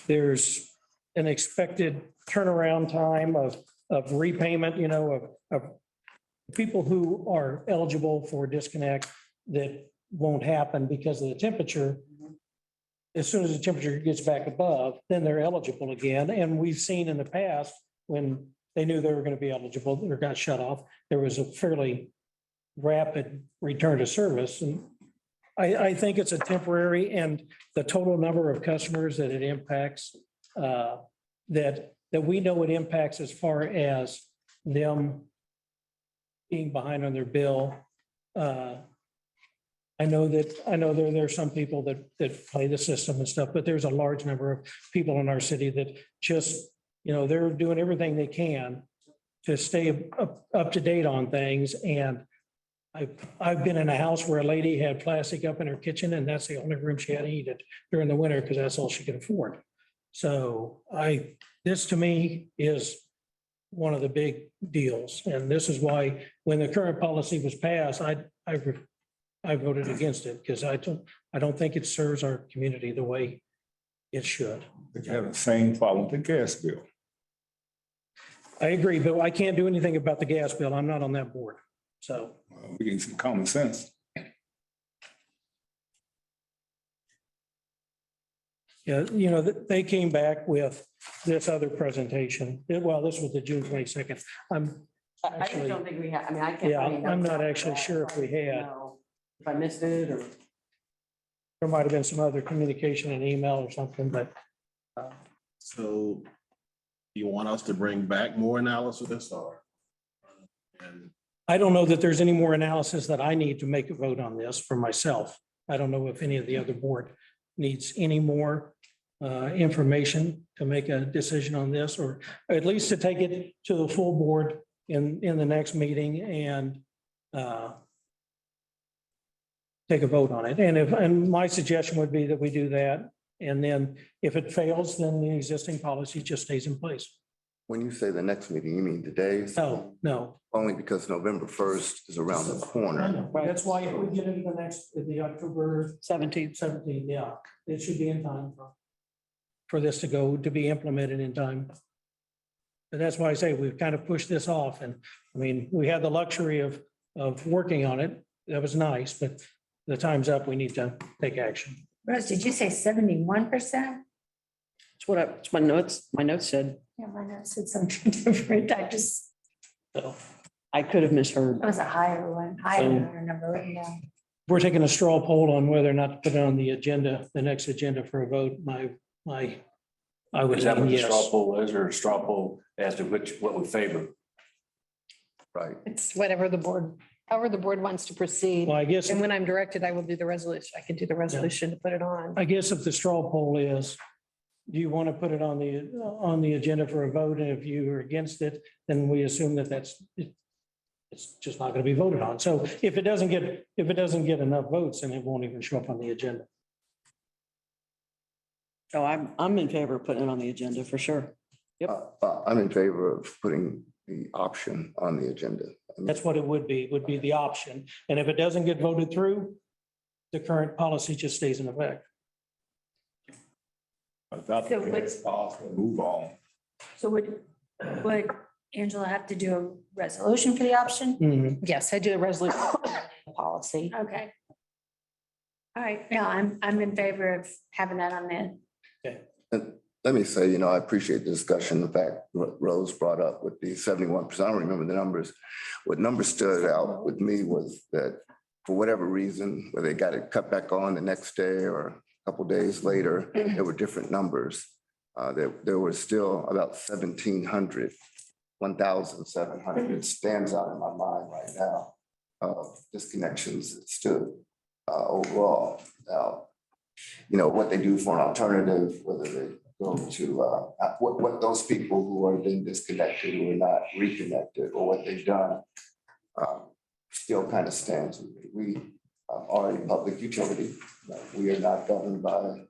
there's an expected turnaround time of repayment, you know, of people who are eligible for disconnect that won't happen because of the temperature. As soon as the temperature gets back above, then they're eligible again. And we've seen in the past when they knew they were going to be eligible or got shut off, there was a fairly rapid return to service. And I think it's a temporary, and the total number of customers that it impacts, that we know it impacts as far as them being behind on their bill. I know there are some people that play the system and stuff, but there's a large number of people in our city that just, you know, they're doing everything they can to stay up to date on things. And I've been in a house where a lady had plastic up in her kitchen, and that's the only room she had heated during the winter because that's all she could afford. So this to me is one of the big deals. And this is why when the current policy was passed, I voted against it because I don't think it serves our community the way it should. But you have the same problem with the gas bill. I agree, but I can't do anything about the gas bill. I'm not on that board. So. We need some common sense. Yeah, you know, they came back with this other presentation. Well, this was the June 22nd. I just Actually, don't think we have, I mean, I can't. yeah, find any I'm notes not after actually that. sure if we had. No. If I missed it or. There might have been some other communication and email or something, but So you want us to bring back more analysis or? And I don't know that there's any more analysis that I need to make a vote on this for myself. I don't know if any of the other board needs any more information to make a decision on this, or at least to take it to the full board in the next meeting and take a vote on it. And my suggestion would be that we do that. And then if it fails, then the existing policy just stays in place. When you say the next meeting, you mean today? No. Only because November 1st is around the corner. That's why if we get into the October 17th. 17th, yeah, it should be in time for this to be implemented in time. And that's why I say we've kind of pushed this off. And I mean, we had the luxury of working on it. That was nice, but the time's up. We need to take action. Rose, did you say 71%? It's my notes said. Yeah, mine said something different. So I could have misheard. It was a higher one, higher number written down. we're taking a straw poll on whether or not to put it on the agenda, the next agenda for a vote. I would Is that what lean the straw yes. poll is, or a straw poll as to what we favor? Right. It's whatever the board, however the board wants to proceed. Well, I guess, And when I'm directed, I will do the resolution. I can do the resolution to put it on. if the straw poll is, do you want to put it on the agenda for a vote? And if you are against it, then we assume that it's just not going to be voted on. So if it doesn't get enough votes, then it won't even show up on the agenda. Oh, I'm in favor of putting it on the agenda for sure. I'm in favor of putting the option on the agenda. That's what it would be the option. And if it doesn't get voted through, the current policy just stays in effect. Without So what's- move on. So would Angela have to do a resolution for the option? Mhm. Yes, I do a resolution policy. Okay. All right, yeah, I'm in favor of having that on there. And let me say, I appreciate the discussion. The fact Rose brought up with the 71%, I don't remember the numbers. What number stood out with me was that for whatever reason, whether they got it cut back on the next day or a couple days later, there were different numbers. There were still about 1,700, 1,700 stands out in my mind right now of disconnections that stood overall. Now, what they do for an alternative, whether they go to, what those people who are then disconnected, who are not reconnected, or what they've done, still kind of stands with me. We are a public utility. We are not governed by,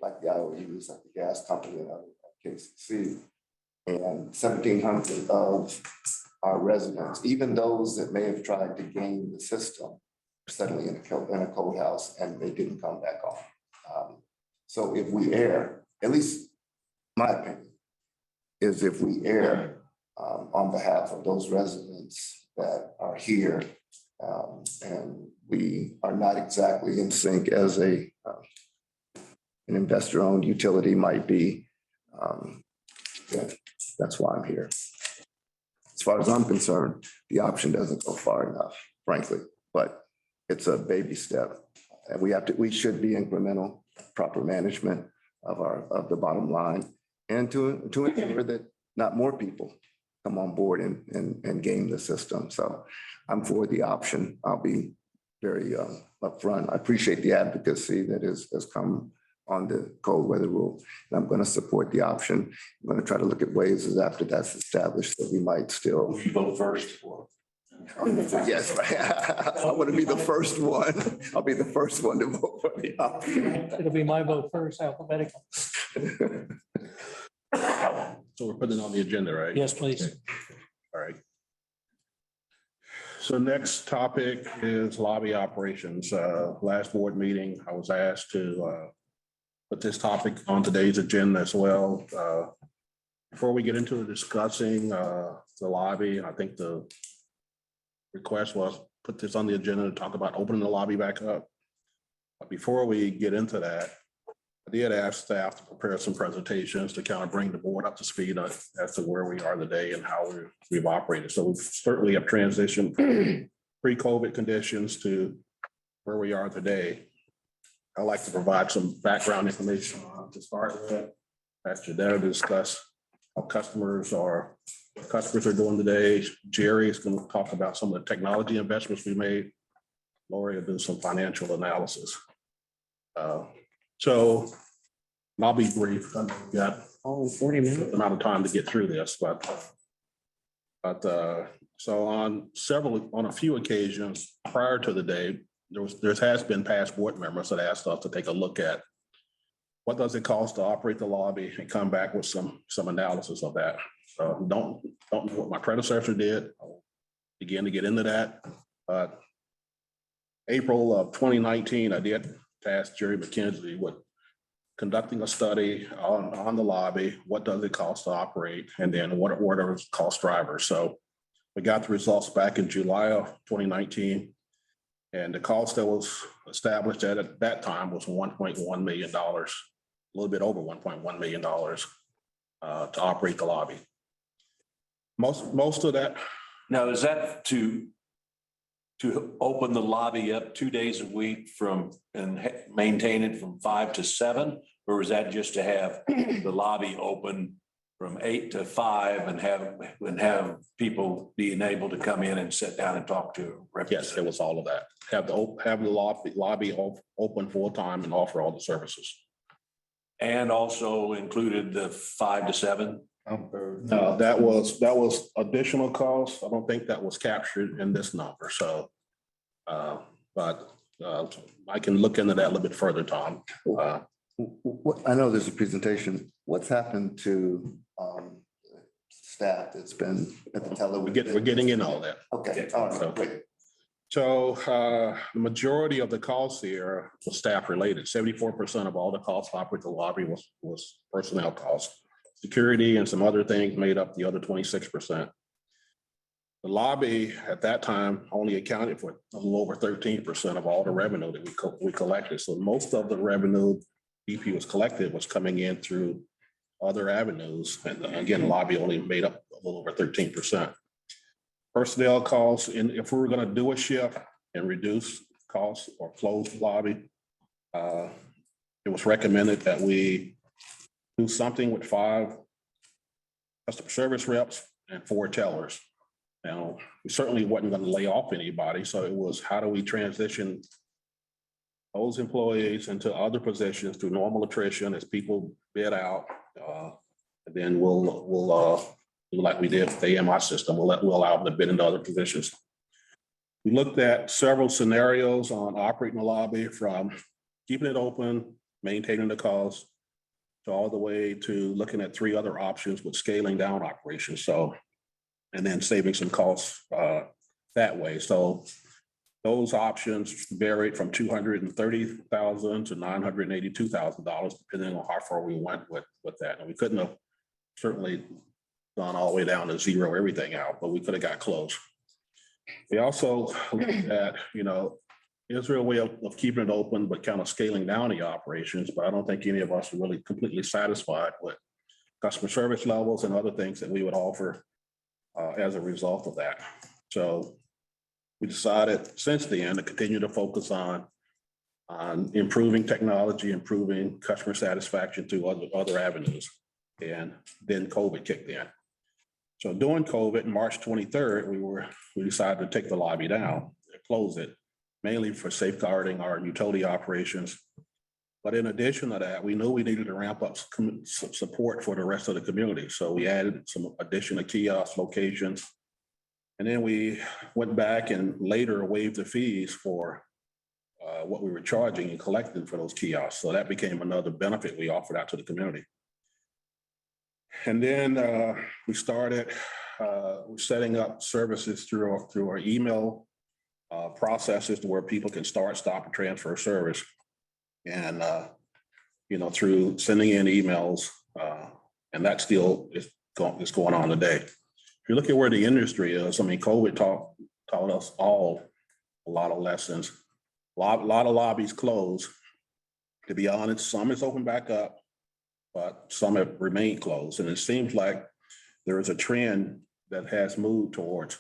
like the IOUs, like the gas company and other KCC. And 1,700 of our residents, even those that may have tried to game the system, suddenly in a cold house and they didn't come back on. So if we err, at least my opinion, is if we err on behalf of those residents that are here and we are not exactly in sync as an investor-owned utility might be, that's why I'm here. As far as I'm concerned, the option doesn't go far enough, frankly, but it's a baby step. And we should be incremental, proper management of the bottom line, and to ensure that not more people come on board and game the system. So I'm for the option. I'll be very upfront. I appreciate the advocacy that has come on the cold weather rule. And I'm going to support the option. I'm going to try to look at ways as after that's established that we might still. You vote first for. Yes, right. I want to be the first one. I'll be the first one to vote for the option. It'll be my vote first, alphabetical. So we're putting it on the agenda, right? Yes, please. All right. So next topic is lobby operations. Last board meeting, I was asked to put this topic on today's agenda as well. Before we get into discussing the lobby, I think the request was put this on the agenda to talk about opening the lobby back up. But before we get into that, I did ask staff to prepare some presentations to kind of bring the board up to speed as to where we are today and how we've operated. So we certainly have transitioned from pre-COVID conditions to where we are today. I'd like to provide some background information to start with. Ask Janetta to discuss how what customers are doing today. Jerry is going to talk about some of the technology investments we made. Lori will do some financial analysis. So I'll be brief. I know we've got Oh, 40 minutes. a amount of time to get through this, but so on a few occasions prior to the day, there has been past board members that asked us to take a look at what does it cost to operate the lobby and come back with some analysis of that. So don't know what my predecessor did. I'll begin to get into that. April of 2019, I did task Jerry McKenzie with conducting a study on the lobby. What does it cost to operate? And then what are cost drivers? So we got the results back in July of 2019. And the cost that was established at that time was $1.1 million, a little bit over $1.1 million to operate the lobby. Most of that, Now, is that to open the lobby up 2 days a week maintain it from 5 to 7? Or is that just to have the lobby open from 8 to 5 and have people being able to come in and sit down and talk to a yes, representative? it was all of that. Have the lobby open full time and offer all the services. And also included the 5 to 7? No, that was additional cost. I don't think that was captured in this number, so. But I can look into that a little bit further, Tom. I know there's a presentation. What's happened to staff that's been at the television? We're getting in all that. Okay, all right, great. So the majority of the costs here was staff related. 74% of all the costs to operate the lobby was personnel costs. Security and some other things made up the other 26%. The lobby at that time only accounted for a little over 13% of all the revenue that we collected. So most of the revenue BP was collected was coming in through other avenues. And again, the lobby only made up a little over 13%. Personnel costs, and if we were going to do a shift and reduce costs or close the lobby, it was recommended that we do something with 5 customer service reps and 4 tellers. Now, we certainly wasn't going to lay off anybody, so it was how do we transition those employees into other positions through normal attrition as people bid out. And then we'll do like we did with the AMI system, we'll allow them to bid into other positions. We looked at several scenarios on operating the lobby, from keeping it open, maintaining the cost, to all the way to looking at 3 other options with scaling down operations. So, and then saving some costs that way. So those options varied from $230,000 to $982,000, depending on how far we went with that. And we couldn't have certainly gone all the way down to zero everything out, but we could have got close. We also looked at, is there a way of keeping it open, but kind of scaling down the operations? But I don't think any of us are really completely satisfied with customer service levels and other things that we would offer as a result of that. So we decided since then to continue to focus on improving technology, improving customer satisfaction through other avenues. And then COVID kicked in. So during COVID, March 23rd, we decided to take the lobby down, close it, mainly for safeguarding our utility operations. But in addition to that, we knew we needed to ramp up support for the rest of the community. So we added some additional kiosk locations. And then we went back and later waived the fees for what we were charging and collecting for those kiosks. So that became another benefit we offered out to the community. And then we started setting up services through our email processes to where people can start, stop, and transfer service. And, through sending in emails, and that still is going on today. If you look at where the industry is, COVID taught us all a lot of lessons. A lot of lobbies closed. To be honest, some is open back up, but some have remained closed. And it seems like there is a trend that has moved towards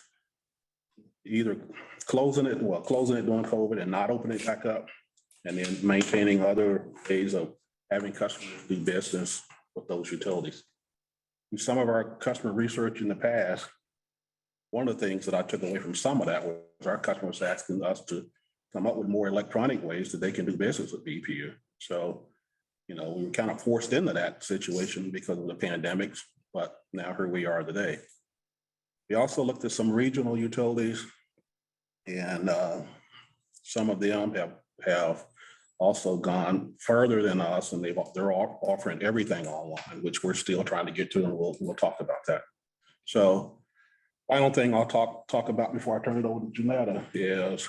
either closing it during COVID and not opening it back up, and then maintaining other ways of having customers do business with those utilities. In some of our customer research in the past, one of the things that I took away from some of that was our customers asking us to come up with more electronic ways that they can do business with BPU. So, we were kind of forced into that situation because of the pandemics, but now here we are today. We also looked at some regional utilities, and some of them have also gone further than us, and they're offering everything online, which we're still trying to get to, and we'll talk about that. So final thing I'll talk about before I turn it over to Janetta is,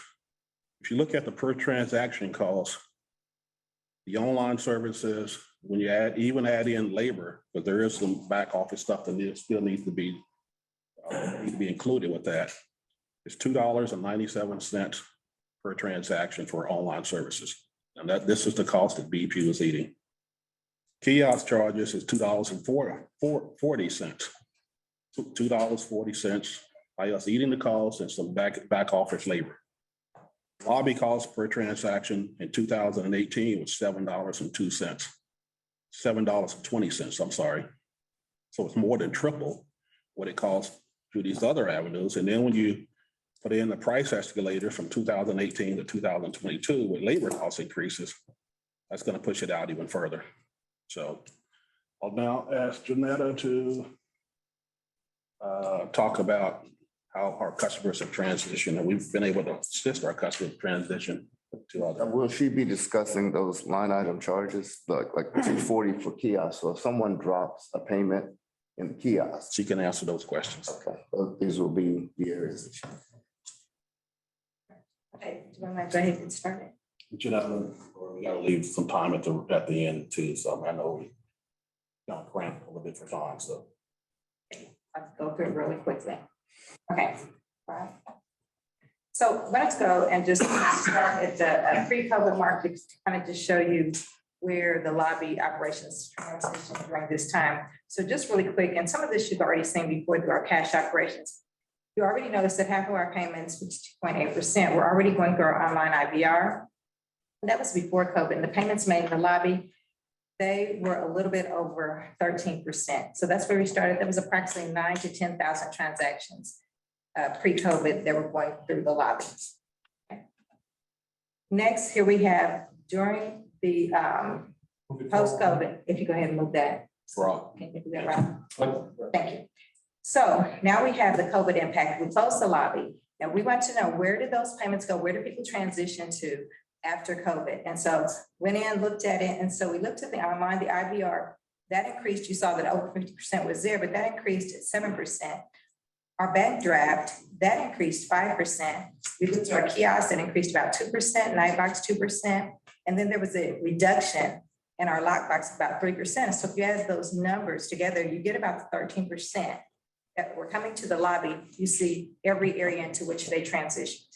if you look at the per transaction costs, the online services, when you add in labor, but there is some back office stuff that still needs to be included with that. It's $2.97 per transaction for online services. And this is the cost that BP is eating. Kiosk charges is $2.40. $2.40 by us eating the cost and some back office labor. Lobby cost per transaction in 2018 was $7.02. $7.20, I'm sorry. So it's more than triple what it costs through these other avenues. And then when you put in the price escalator from 2018 to 2022 with labor cost increases, that's going to push it out even further. So I'll now ask Janetta to talk about how our customers have transitioned, and we've been able to assist our customers transition to other. Will she be discussing those line item charges, like 240 for kiosk? So if someone drops a payment in the kiosk, She can answer those questions. okay, these will be the areas that she. Okay, do you want to go ahead and get started? Janetta, we gotta leave some time at the end too, so I know we don't cramp a little bit for time, so. I'll go through it really quickly. Okay, all right. So let's go and just start at the pre-COVID market to kind of just show you where the lobby operations transition during this time. So just really quick, and some of this you've already seen before through our cash operations. You already noticed that half of our payments, which is 2.8%, we're already going through our online IVR. And that was before COVID. And the payments made in the lobby, they were a little bit over 13%. So that's where we started. That was approximately 9,000 to 10,000 transactions pre-COVID that were going through the lobby. Okay. Next, here we have during the post-COVID, if you go ahead and move that. Rob. Can you do that, Rob? Thank you. So now we have the COVID impact. We closed the lobby, and we want to know, where did those payments go? Where did people transition to after COVID? And so went in, looked at it. And so we looked at the online, the IVR, that increased. You saw that over 50% was there, but that increased at 7%. Our bank draft, that increased 5%. We looked at our kiosks, that increased about 2%, Nightbox 2%. And then there was a reduction in our lockbox, about 3%. So if you add those numbers together, you get about 13%. That we're coming to the lobby, you see every area into which they transitioned.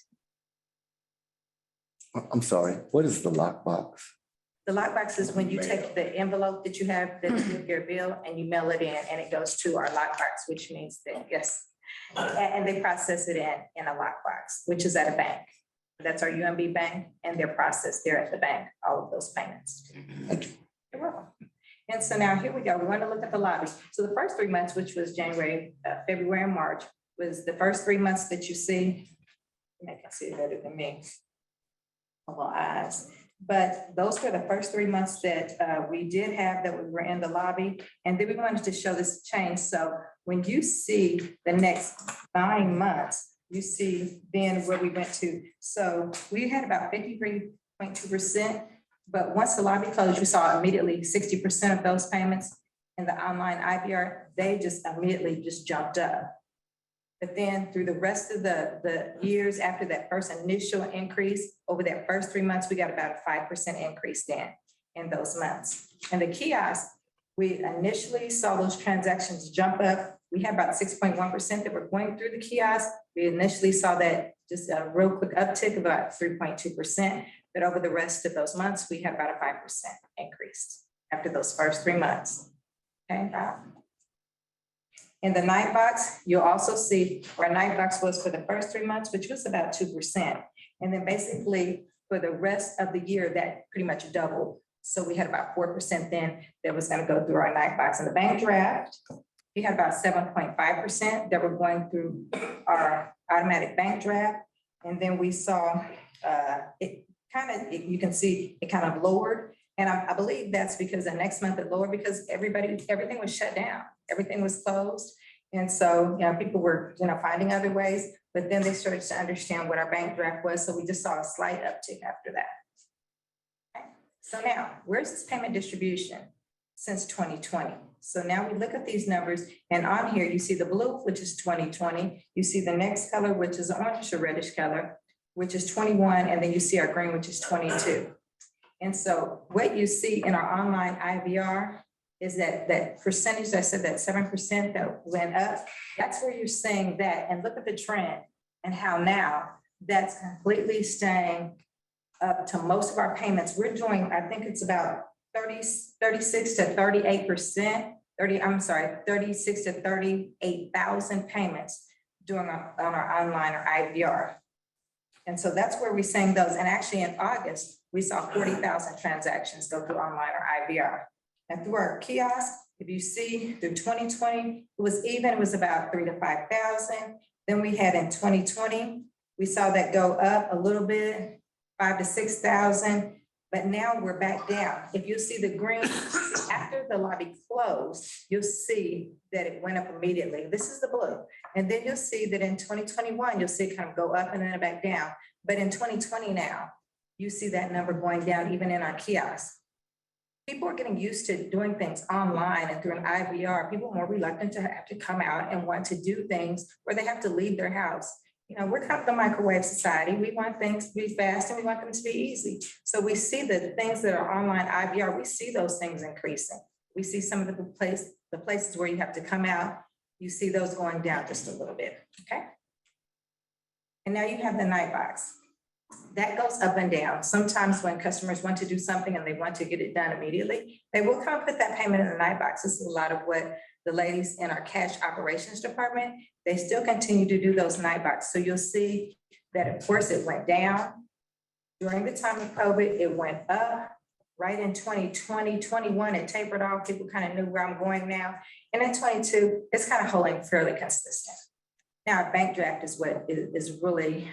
I'm sorry, what is the lockbox? The lockbox is when you take the envelope that you have, that's with your bill, and you mail it in, and it goes to our lockbox, which means that, yes. And they process it in a lockbox, which is at a bank. That's our UMB bank, and they're processed there at the bank, all of those payments. You're welcome. And so now here we go. We want to look at the lobby. So the first 3 months, which was January, February, and March, was the first 3 months that you see. You can see it better than me. Little eyes. But those were the first 3 months that we did have that we were in the lobby. And then we wanted to show this change. So when you see the next 9 months, you see then where we went to. So we had about 53.2%. But once the lobby closed, you saw immediately 60% of those payments in the online IVR, they just immediately just jumped up. But then through the rest of the years after that first initial increase, over that first 3 months, we got about a 5% increase then in those months. And the kiosk, we initially saw those transactions jump up. We had about 6.1% that were going through the kiosk. We initially saw that just a real quick uptick of about 3.2%. But over the rest of those months, we had about a 5% increase after those first 3 months. Okay, Bob? In the night box, you'll also see where night box was for the first 3 months, which was about 2%. And then basically for the rest of the year, that pretty much doubled. So we had about 4% then that was gonna go through our night box. In the bank draft, we had about 7.5% that were going through our automatic bank draft. And then we saw it kind of, you can see it kind of lowered. And I believe that's because the next month it lowered because everything was shut down. Everything was closed. And so, people were, finding other ways, but then they started to understand what our bank draft was. So we just saw a slight uptick after that. Okay. So now, where's this payment distribution since 2020? So now we look at these numbers, and on here, you see the blue, which is 2020. You see the next color, which is orange or reddish color, which is 21, and then you see our green, which is 22. And so what you see in our online IVR is that percentage, I said that 7% that went up, that's where you're saying that, and look at the trend and how now that's completely staying up to most of our payments. We're doing, I think it's about 36 to 38%, 36 to 38,000 payments doing on our online or IVR. And so that's where we're saying those. And actually in August, we saw 40,000 transactions go through online or IVR. And through our kiosk, if you see through 2020, it was even, it was about 3,000 to 5,000. Then we had in 2020, we saw that go up a little bit, 5,000 to 6,000. But now we're back down. If you see the green, after the lobby closed, you'll see that it went up immediately. This is the blue. And then you'll see that in 2021, you'll see it kind of go up and then back down. But in 2020 now, you see that number going down even in our kiosks. People are getting used to doing things online and through an IVR. People are more reluctant to have to come out and want to do things where they have to leave their house. We're kind of the microwave society. We want things to be fast and we want them to be easy. So we see the things that are online IVR, we see those things increasing. We see some of the places where you have to come out, you see those going down just a little bit, okay? And now you have the night box. That goes up and down. Sometimes when customers want to do something and they want to get it done immediately, they will come put that payment in the night box. This is a lot of what the ladies in our cash operations department, they still continue to do those night box. So you'll see that, of course, it went down. During the time of COVID, it went up. Right in 2020, 21, it tapered off. People kind of knew where I'm going now. And in 22, it's kind of holding fairly consistent. Now, our bank draft is what is really,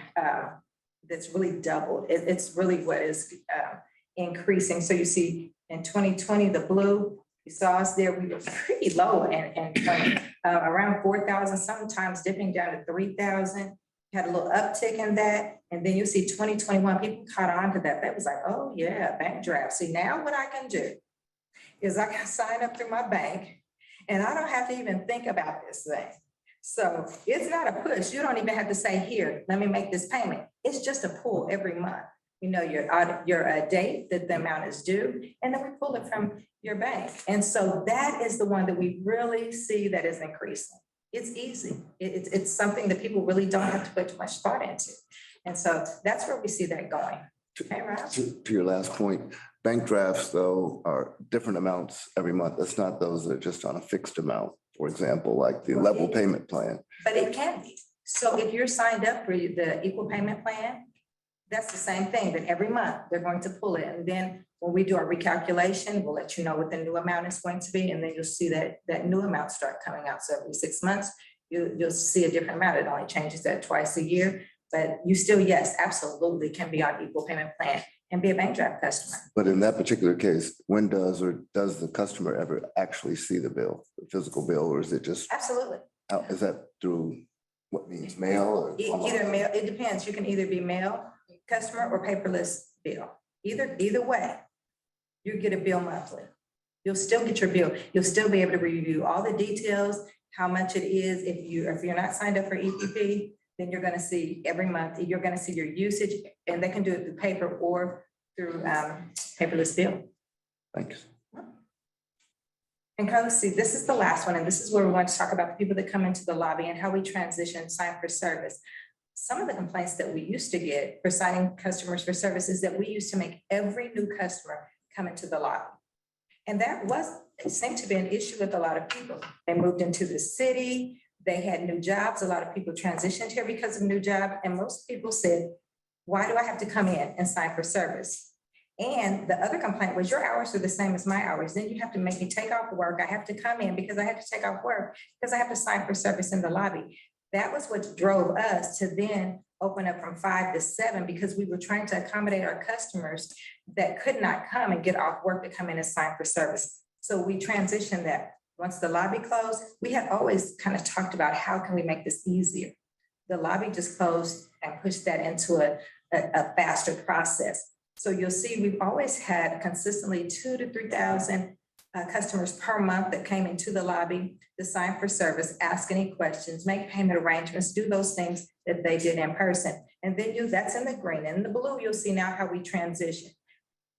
that's really doubled. It's really what is increasing. So you see in 2020, the blue, you saw us there, we were pretty low and around 4,000, sometimes dipping down to 3,000. Had a little uptick in that. And then you see 2021, people caught on to that. That was like, oh yeah, bank draft. See, now what I can do is I can sign up through my bank and I don't have to even think about this thing. So it's not a push. You don't even have to say, here, let me make this payment. It's just a pull every month. Your date that the amount is due, and then we pull it from your bank. And so that is the one that we really see that is increasing. It's easy. It's something that people really don't have to put too much thought into. And so that's where we see that going. Okay, Rob? To your last point, bank drafts, though, are different amounts every month. That's not those that are just on a fixed amount, for example, like the level payment plan. But it can be. So if you're signed up for the equal payment plan, that's the same thing, that every month they're going to pull it. And then when we do our recalculation, we'll let you know what the new amount is going to be. And then you'll see that new amount start coming out. So every 6 months, you'll see a different amount. It only changes that twice a year. But you still, yes, absolutely can be on equal payment plan and be a bank draft customer. But in that particular case, when does the customer ever actually see the bill, the physical bill, or is it just? Absolutely. Is that through what means mail or? Either mail, it depends. You can either be mail customer or paperless bill. Either way, you get a bill monthly. You'll still get your bill. You'll still be able to review all the details, how much it is. If you're not signed up for EPP, then you're going to see every month, you're going to see your usage, and they can do it through paper or through paperless bill. Thanks. And Carlos, see, this is the last one, and this is where we want to talk about the people that come into the lobby and how we transition sign for service. some of the complaints that we used to get for citing customers for services that we used to make every new customer come into the lobby. And it seemed to be an issue with a lot of people. They moved into the city, they had new jobs, a lot of people transitioned here because of new job, and most people said, why do I have to come in and sign for service? And the other complaint was your hours are the same as my hours. Then you have to make me take off work. I have to come in because I had to take off work because I have to sign for service in the lobby. That was what drove us to then open up from 5 to 7 because we were trying to accommodate our customers that could not come and get off work to come in and sign for service. So we transitioned that. Once the lobby closed, we had always kind of talked about how can we make this easier? The lobby just closed and pushed that into a faster process. So you'll see we've always had consistently 2,000 to 3,000 customers per month that came into the lobby to sign for service, ask any questions, make payment arrangements, do those things that they did in person. And then that's in the green. In the blue, you'll see now how we transition.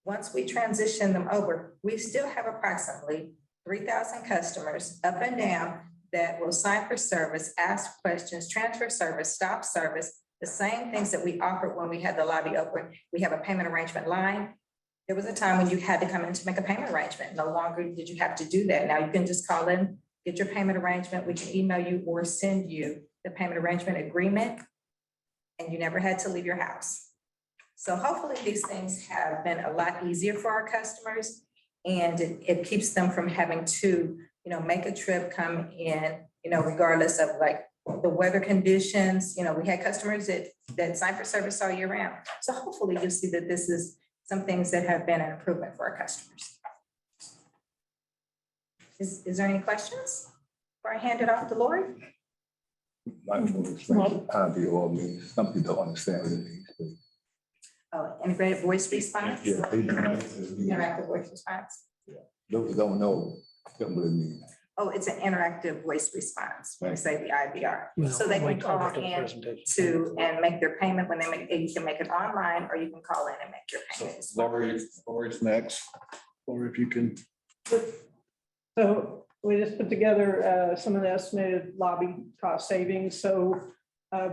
Once we transition them over, we still have approximately 3,000 customers up and down that will sign for service, ask questions, transfer service, stop service, the same things that we offered when we had the lobby open. We have a payment arrangement line. There was a time when you had to come in to make a payment arrangement. No longer did you have to do that. Now you can just call in, get your payment arrangement. We can email you or send you the payment arrangement agreement, and you never had to leave your house. So hopefully these things have been a lot easier for our customers, and it keeps them from having to, make a trip, come in, regardless of like the weather conditions. We had customers that signed for service all year round. So hopefully you'll see that this is some things that have been an improvement for our customers. Is there any questions before I hand it off to Lori? My IVR means, some people don't understand what it means. but Oh, integrated voice response? Yeah, they don't. Interactive voice response. Those who don't know, tell them what it means. Oh, it's an interactive voice response when we say the IVR. Well, So they wait can till call after the in presentation. and make their payment when you can make it online, or you can call in and make your payment. Lori's next. Lori, if you can. So we just put together some of the estimated lobby cost savings. So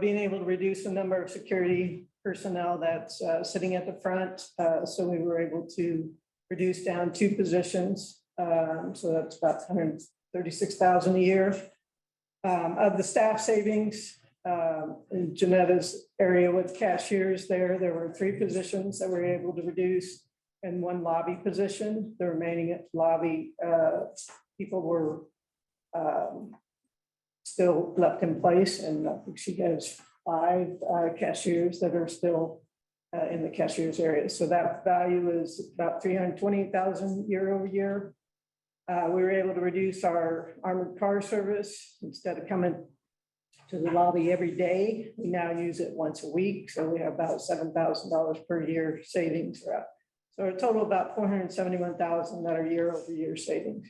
being able to reduce the number of security personnel that's sitting at the front. So we were able to reduce down 2 positions. So that's about 136,000 a year. Of the staff savings, in Janetta's area with cashiers there were 3 positions that were able to reduce and 1 lobby position. The remaining lobby people were still left in place, and I think she has 5 cashiers that are still in the cashiers area. So that value is about 320,000 year over year. We were able to reduce our armored car service. Instead of coming to the lobby every day, we now use it once a week. So we have about $7,000 per year savings for that. So a total of about 471,000 that are year over year savings.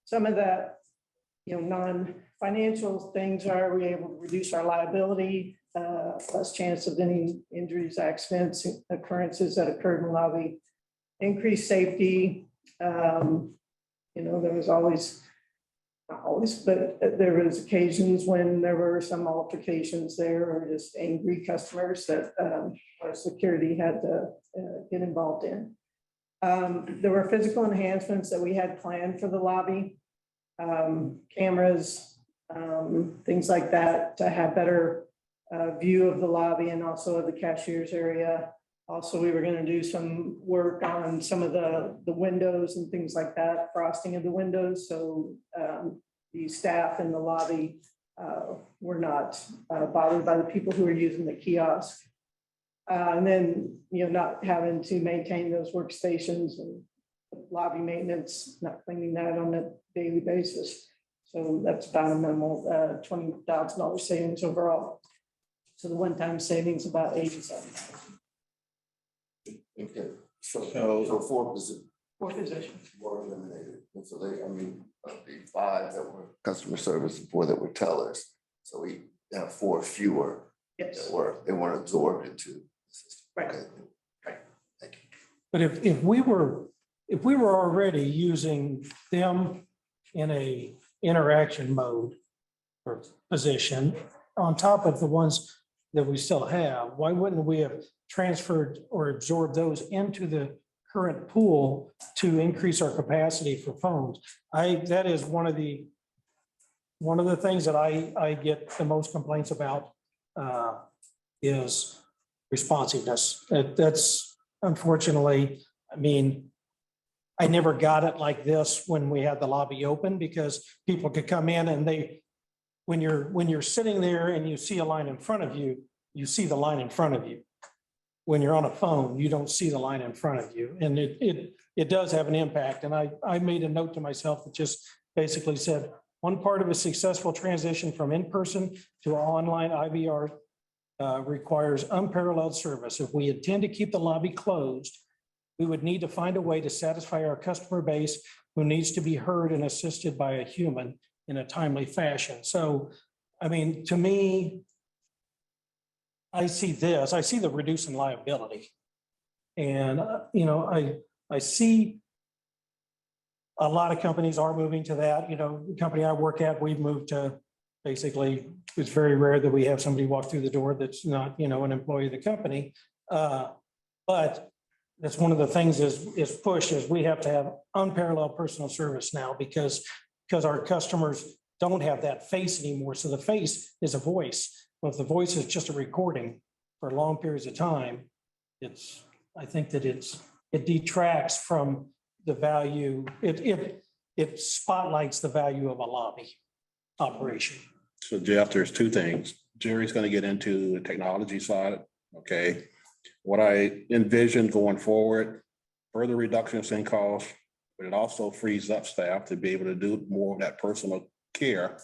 Some of that, non-financial things are we able to reduce our liability, less chance of any injuries, accidents, occurrences that occurred in the lobby, increased safety. There was not always, but there was occasions when there were some altercations there or just angry customers that our security had to get involved in. There were physical enhancements that we had planned for the lobby, cameras, things like that to have better view of the lobby and also of the cashiers area. Also, we were going to do some work on some of the windows and things like that, frosting of the windows. So the staff in the lobby were not bothered by the people who were using the kiosk. And then, not having to maintain those workstations and lobby maintenance, not cleaning that on a daily basis. So that's about a minimal $20,000 savings overall. So the one-time savings about $87,000. Okay, so So- 4 positions 4 positions. were eliminated. And so the 5 that were customer service and 4 that were tellers. So we have 4 fewer Yes. that they weren't absorbed into the system. Right. Okay. Thank you. But if we were already using them in a interaction mode or position on top of the ones that we still have, why wouldn't we have transferred or absorbed those into the current pool to increase our capacity for phones? That is one of the things that I get the most complaints about is responsiveness. That's unfortunately, I mean, I never got it like this when we had the lobby open because people could come in and when you're sitting there and you see a line in front of you, you see the line in front of you. When you're on a phone, you don't see the line in front of you. And it does have an impact. And I made a note to myself that just basically said, one part of a successful transition from in-person to online IVR requires unparalleled service. If we intend to keep the lobby closed, we would need to find a way to satisfy our customer base who needs to be heard and assisted by a human in a timely fashion. So, I mean, to me, I see the reducing liability. And, I see a lot of companies are moving to that. The company I work at, we've moved to basically, it's very rare that we have somebody walk through the door that's not, an employee of the company. But that's one of the things is push is we have to have unparalleled personal service now because our customers don't have that face anymore. So the face is a voice. Well, if the voice is just a recording for long periods of time, I think that it detracts from the value. It spotlights the value of a lobby operation. So Jeff, there's two things. Jerry's going to get into the technology side. Okay. What I envision going forward, further reductions in cost, but it also frees up staff to be able to do more of that personal care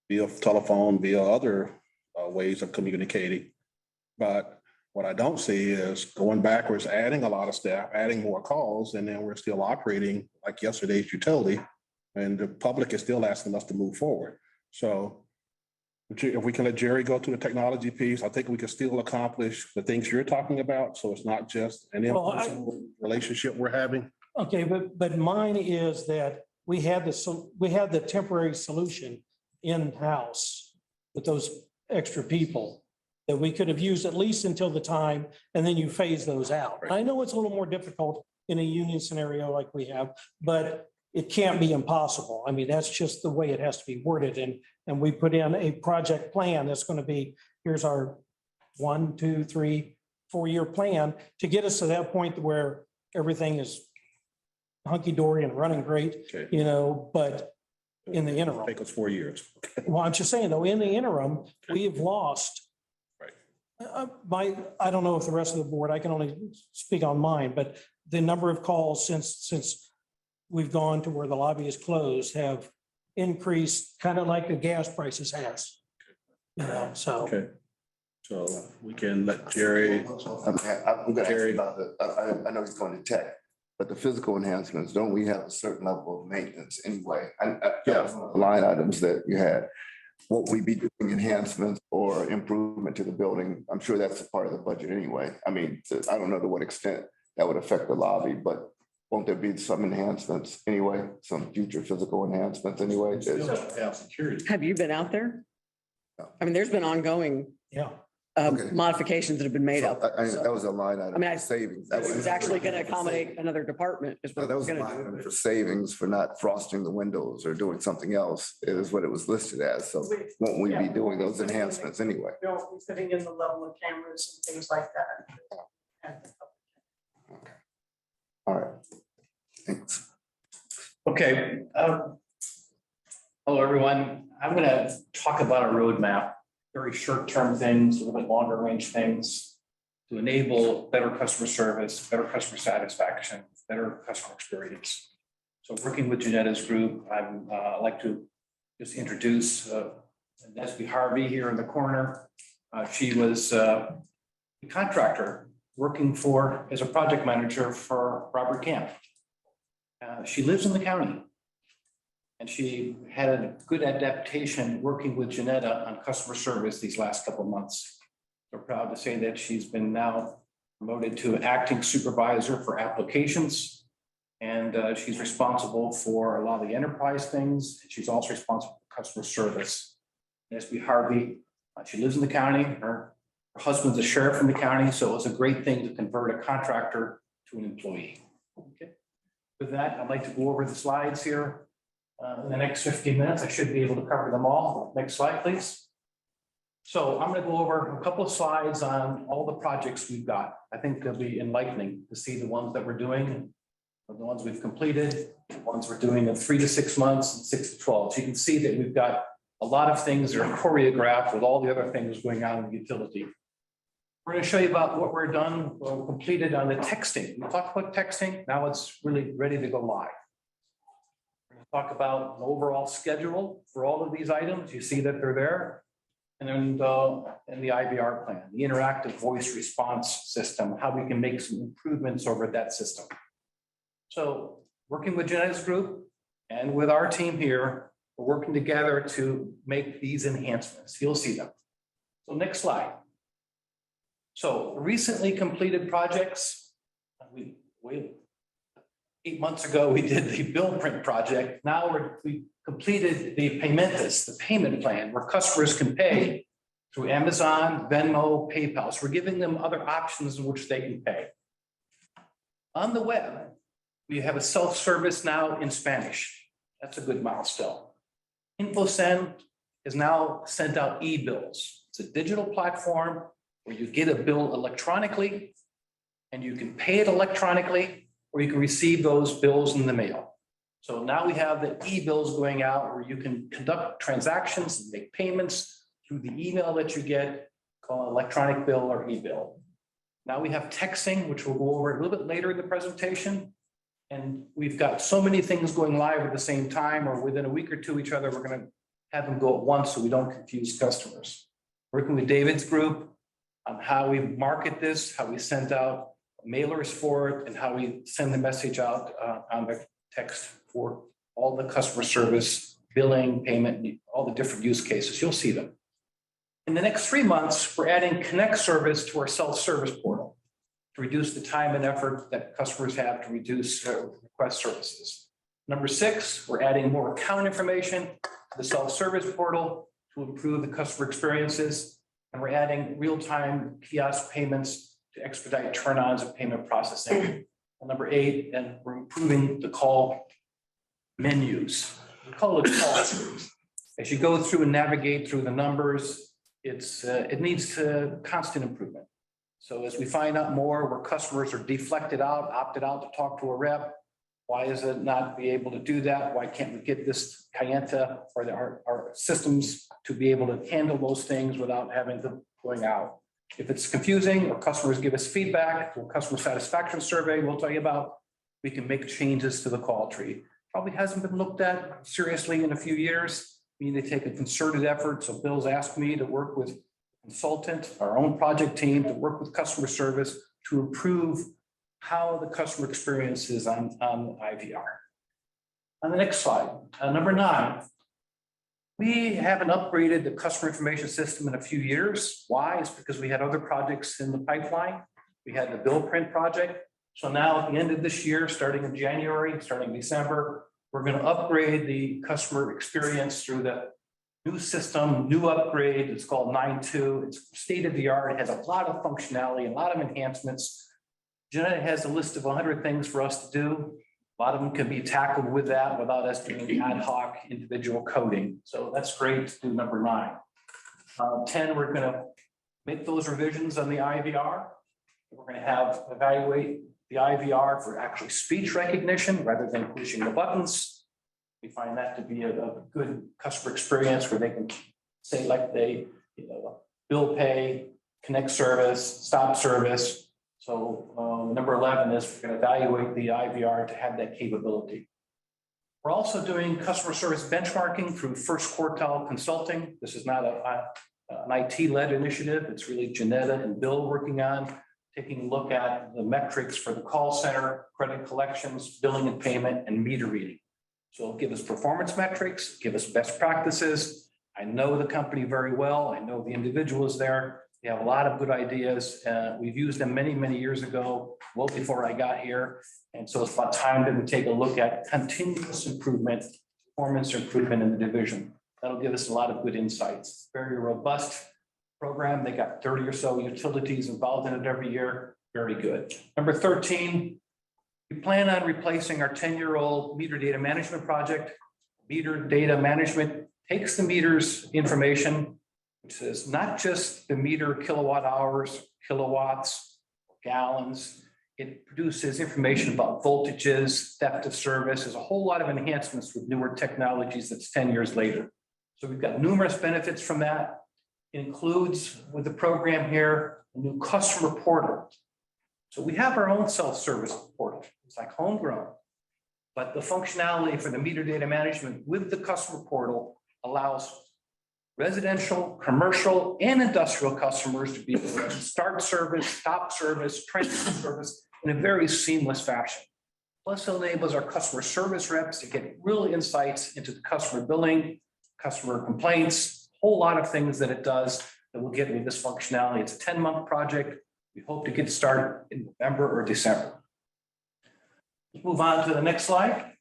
via telephone, via other ways of communicating. But what I don't see is going backwards, adding a lot of staff, adding more calls, and then we're still operating like yesterday's utility. And the public is still asking us to move forward. So if we can let Jerry go to the technology piece, I think we can still accomplish the things you're talking about. So it's not just an in-person relationship we're having. Okay, but mine is that we had the temporary solution in-house with those extra people that we could have used at least until the time, and then you phase those out. Right. I know it's a little more difficult in a union scenario like we have, but it can't be impossible. I mean, that's just the way it has to be worded. And we put in a project plan that's going to be, here's our 1, 2, 3, 4-year plan to get us to that point where everything is hunky-dory and running great, Okay. but in the interim. Take us 4 years. Well, I'm just saying though, in the interim, we have lost. Right. I don't know if the rest of the board, I can only speak on mine, but the number of calls since we've gone to where the lobby is closed have increased, kind of like the gas prices has. So. Okay. So we can let Jerry, I'm going to ask you about I know he's going to tech, but the physical enhancements, don't we have a certain level of maintenance anyway? Line items that you had. Won't we be doing enhancements or improvement to the building? I'm sure that's a part of the budget anyway. I mean, I don't know to what extent that would affect the lobby, but won't there be some enhancements anyway? Some future physical enhancements anyway? security. Have you been out there? No. I mean, there's been ongoing Yeah. Okay. modifications that have been made out there. That was a line item. I mean, for savings. It's actually going to accommodate another department is what That we're was a going line to item do. for savings for not frosting the windows or doing something else. It is what it was listed as. So won't we be doing those enhancements anyway? Fitting in the level of cameras and things like that. All right. Thanks. Okay. Hello, everyone. I'm going to talk about a roadmap, very short-term things, a little bit longer range things to enable better customer service, better customer satisfaction, better customer experience. So working with Janetta's group, I'd like to just introduce Nesby Harvey here in the corner. She was a contractor working as a project manager for Robert Camp. She lives in the county. And she had a good adaptation working with Janetta on customer service these last couple of months. We're proud to say that she's been now promoted to acting supervisor for applications. And she's responsible for a lot of the enterprise things. She's also responsible for customer service. Nesby Harvey, she lives in the county. Her Her husband's a sheriff in the county, so it was a great thing to convert a contractor to an employee. Okay. With that, I'd like to go over the slides here. In the next 15 minutes, I should be able to cover them all. Next slide, please. So I'm going to go over a couple of slides on all the projects we've got. I think they'll be enlightening to see the ones that we're doing, the ones we've completed, the ones we're doing in 3 to 6 months, and 6 to 12. So you can see that we've got a lot of things that are choreographed with all the other things going on in the utility. We're going to show you about what we're done, completed on the texting. We talked about texting. Now it's really ready to go live. We're going to talk about the overall schedule for all of these items. You see that they're there. And then the IVR plan, the interactive voice response system, how we can make some improvements over that system. So working with Janet's group and with our team here, we're working together to make these enhancements. You'll see them. So next slide. So recently completed projects, we 8 months ago, we did the bill print project. Now we completed the Paymentus, the payment plan, where customers can pay through Amazon, Venmo, PayPal. So we're giving them other options in which they can pay. On the web, we have a self-service now in Spanish. That's a good milestone. InfoSend is now sent out e-bills. It's a digital platform where you get a bill electronically and you can pay it electronically, or you can receive those bills in the mail. So now we have the e-bills going out where you can conduct transactions and make payments through the email that you get, called electronic bill or e-bill. Now we have texting, which we'll go over a little bit later in the presentation. And we've got so many things going live at the same time or within a week or two each other, we're going to have them go at once so we don't confuse customers. Working with David's group on how we market this, how we send out mailers for it, and how we send the message out on the text for all the customer service, billing, payment, all the different use cases. You'll see them. In the next 3 months, we're adding Connect service to our self-service portal to reduce the time and effort that customers have to reduce request services. Number 6, we're adding more account information to the self-service portal to improve the customer experiences. And we're adding real-time kiosk payments to expedite turn-ons and payment processing. And number 8, and we're improving the call menus. We call it call trees. As you go through and navigate through the numbers, it needs constant improvement. So as we find out more where customers are deflected out, opted out to talk to a rep, why is it not be able to do that? Why can't we get this Kayenta or our systems to be able to handle those things without having them going out? If it's confusing or customers give us feedback, or customer satisfaction survey we'll tell you about, we can make changes to the call tree. Probably hasn't been looked at seriously in a few years. We need to take a concerted effort. So Bill's asked me to work with a consultant, our own project team, to work with customer service to improve how the customer experience is on IVR. On the next slide, number 9, we haven't upgraded the customer information system in a few years. Why? It's because we had other projects in the pipeline. We had the bill print project. So now at the end of this year, starting in January, starting December, we're going to upgrade the customer experience through the new system, new upgrade. It's called 9.2. It's state of the art. It has a lot of functionality, a lot of enhancements. Jeanette has a list of 100 things for us to do. A lot of them can be tackled with that without us doing ad hoc individual coding. So that's great to do number 9. 10, we're going to make those revisions on the IVR. We're going to evaluate the IVR for actually speech recognition rather than pushing the buttons. We find that to be a good customer experience where they can say like bill pay, connect service, stop service. So number 11 is we're going to evaluate the IVR to have that capability. We're also doing customer service benchmarking through First Quartile Consulting. This is not an IT-led initiative. It's really Janetta and Bill working on taking a look at the metrics for the call center, credit collections, billing and payment, and meter reading. So it'll give us performance metrics, give us best practices. I know the company very well. I know the individuals there. They have a lot of good ideas. We've used them many, many years ago, well before I got here. And so it's about time that we take a look at continuous improvement, performance improvement in the division. That'll give us a lot of good insights. Very robust program. They got 30 or so utilities involved in it every year. Very good. Number 13, we plan on replacing our 10-year-old meter data management project. Meter data management takes the meters information, which is not just the meter kilowatt hours, kilowatts, gallons. It produces information about voltages, theft of service. There's a whole lot of enhancements with newer technologies that's 10 years later. So we've got numerous benefits from that. It includes with the program here, a new customer portal. So we have our own self-service portal. It's like homegrown. But the functionality for the meter data management with the customer portal allows residential, commercial, and industrial customers to be able to start service, stop service, transfer service in a very seamless fashion. Plus, it enables our customer service reps to get real insights into the customer billing, customer complaints, a whole lot of things that it does that we'll get with this functionality. It's a 10-month project. We hope to get started in November or December. Let's move on to the next slide.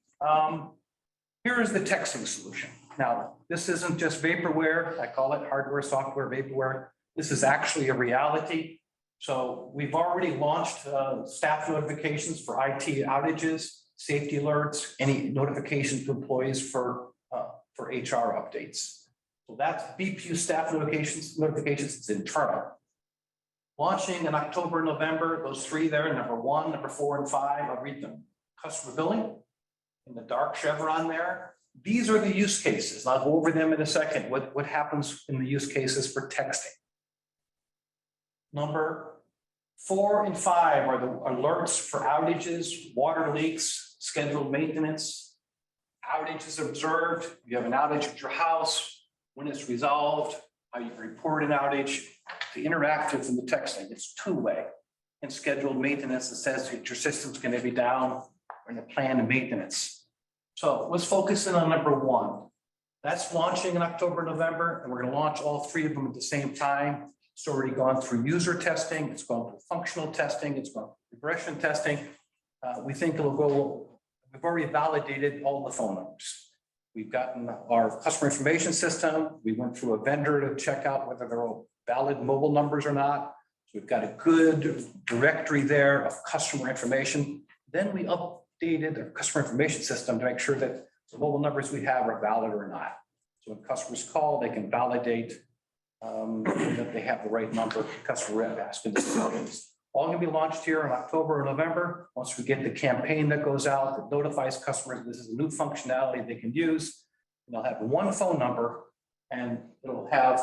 Here is the texting solution. Now, this isn't just vaporware. I call it hardware, software, vaporware. This is actually a reality. So we've already launched staff notifications for IT outages, safety alerts, any notifications to employees for HR updates. So that's BPU staff notifications. It's internal. Launching in October, November, those three there, number 1, number 4, and 5, I'll read them. Customer billing in the dark chevron there. These are the use cases. I'll go over them in a second. What happens in the use cases for texting? Number 4 and 5 are the alerts for outages, water leaks, scheduled maintenance, outages observed. You have an outage at your house, when it's resolved, how you report an outage. The interactive in the texting, it's two-way. And scheduled maintenance that says that your system's going to be down in a plan of maintenance. So let's focus in on number 1. That's launching in October, November, and we're going to launch all 3 of them at the same time. It's already gone through user testing. It's gone through functional testing. It's gone through regression testing. We think it'll go, we've already validated all the phone numbers. We've gotten our customer information system. We went through a vendor to check out whether they're all valid mobile numbers or not. So we've got a good directory there of customer information. Then we updated the customer information system to make sure that the mobile numbers we have are valid or not. So when customers call, they can validate that they have the right number. Customer rep asking this questions. All going to be launched here in October or November. Once we get the campaign that goes out that notifies customers this is a new functionality they can use. And they'll have one phone number and it'll have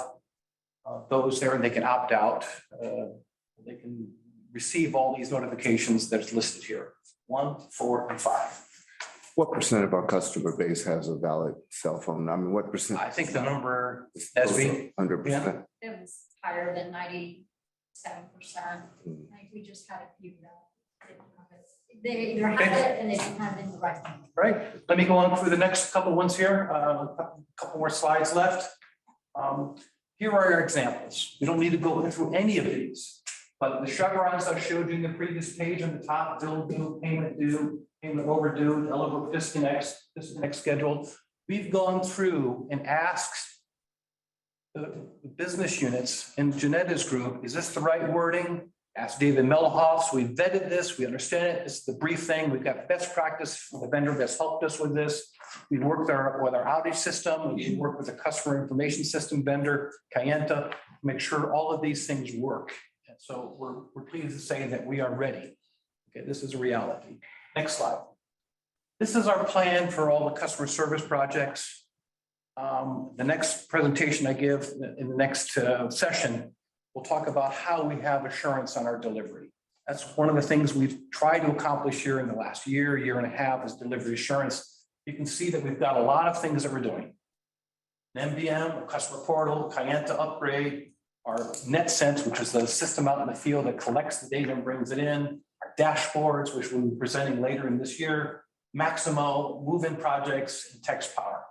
those there and they can opt out. They can receive all these notifications that's listed here. 1, 4, and 5. What percent of our customer base has a valid cell phone? I mean, what percent? I think the number, SB, 100%. It was higher than 97%. Like we just had a few that they either have it and they don't have it in the right number. right? Let me go on through the next couple ones here. A couple more slides left. Here are our examples. We don't need to go through any of these, but the chevrons I showed you in the previous page on the top, bill due, payment overdue, eligible disconnect scheduled. We've gone through and asked the business units in Janetta's group, is this the right wording? Asked David Melohoff, so we vetted this, we understand it, this is the brief thing, we've got best practice from the vendor that's helped us with this. We worked with our outage system, we worked with the customer information system vendor, Kayenta, to make sure all of these things work. And so we're pleased to say that we are ready. Okay, this is a reality. Next slide. This is our plan for all the customer service projects. The next presentation I give in the next session, we'll talk about how we have assurance on our delivery. That's one of the things we've tried to accomplish here in the last year and a half is delivery assurance. You can see that we've got a lot of things that we're doing. An MDM, a customer portal, Kayenta upgrade, our NetSense, which is the system out in the field that collects the data and brings it in, our dashboards, which we'll be presenting later in this year, Maximo, move-in projects, and TextPower.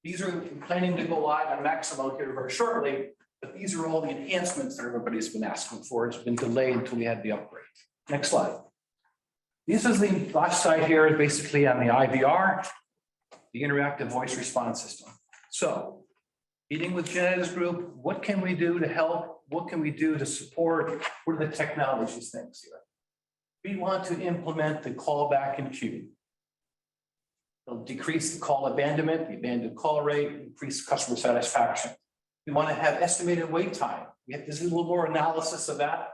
These are planning to go live on Maximo here very shortly, but these are all the enhancements that everybody's been asking for. It's been delayed until we had the upgrade. Next slide. This is the last slide here, is basically on the IVR, the interactive voice response system. So, meeting with Janetta's group, what can we do to help what can we do to support, what are the technologies things here? We want to implement the callback and queue. It'll decrease the call abandonment, the abandoned call rate, increase customer satisfaction. We want to have estimated wait time. We have to do a little more analysis of that.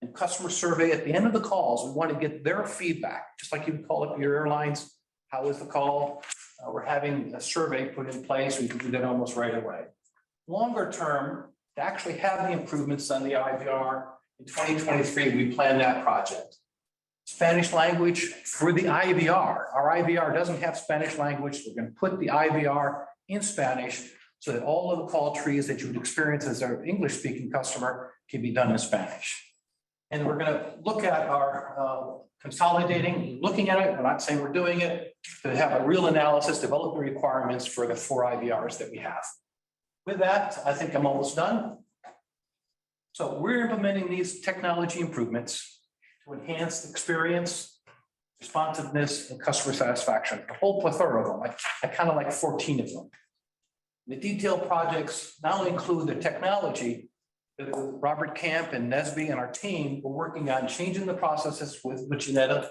And customer survey at the end of the calls, we want to get their feedback, just like you would call up your airlines. How was the call? We're having a survey put in place. We can do that almost right away. Longer term, to actually have the improvements on the IVR, in 2023, we plan that project. Spanish language for the IVR. Our IVR doesn't have Spanish language. We're going to put the IVR in Spanish so that all of the call trees that you would experience as our English-speaking customer can be done in Spanish. And we're going to look at our consolidating, looking at it. We're not saying we're doing it, to have a real analysis, develop the requirements for the 4 IVRs that we have. With that, I think I'm almost done. So we're implementing these technology improvements to enhance the experience, responsiveness, and customer satisfaction, a whole plethora of them. I kind of like 14 of them. The detailed projects not only include the technology, but Robert Camp and Nesby and our team were working on changing the processes with Janetta,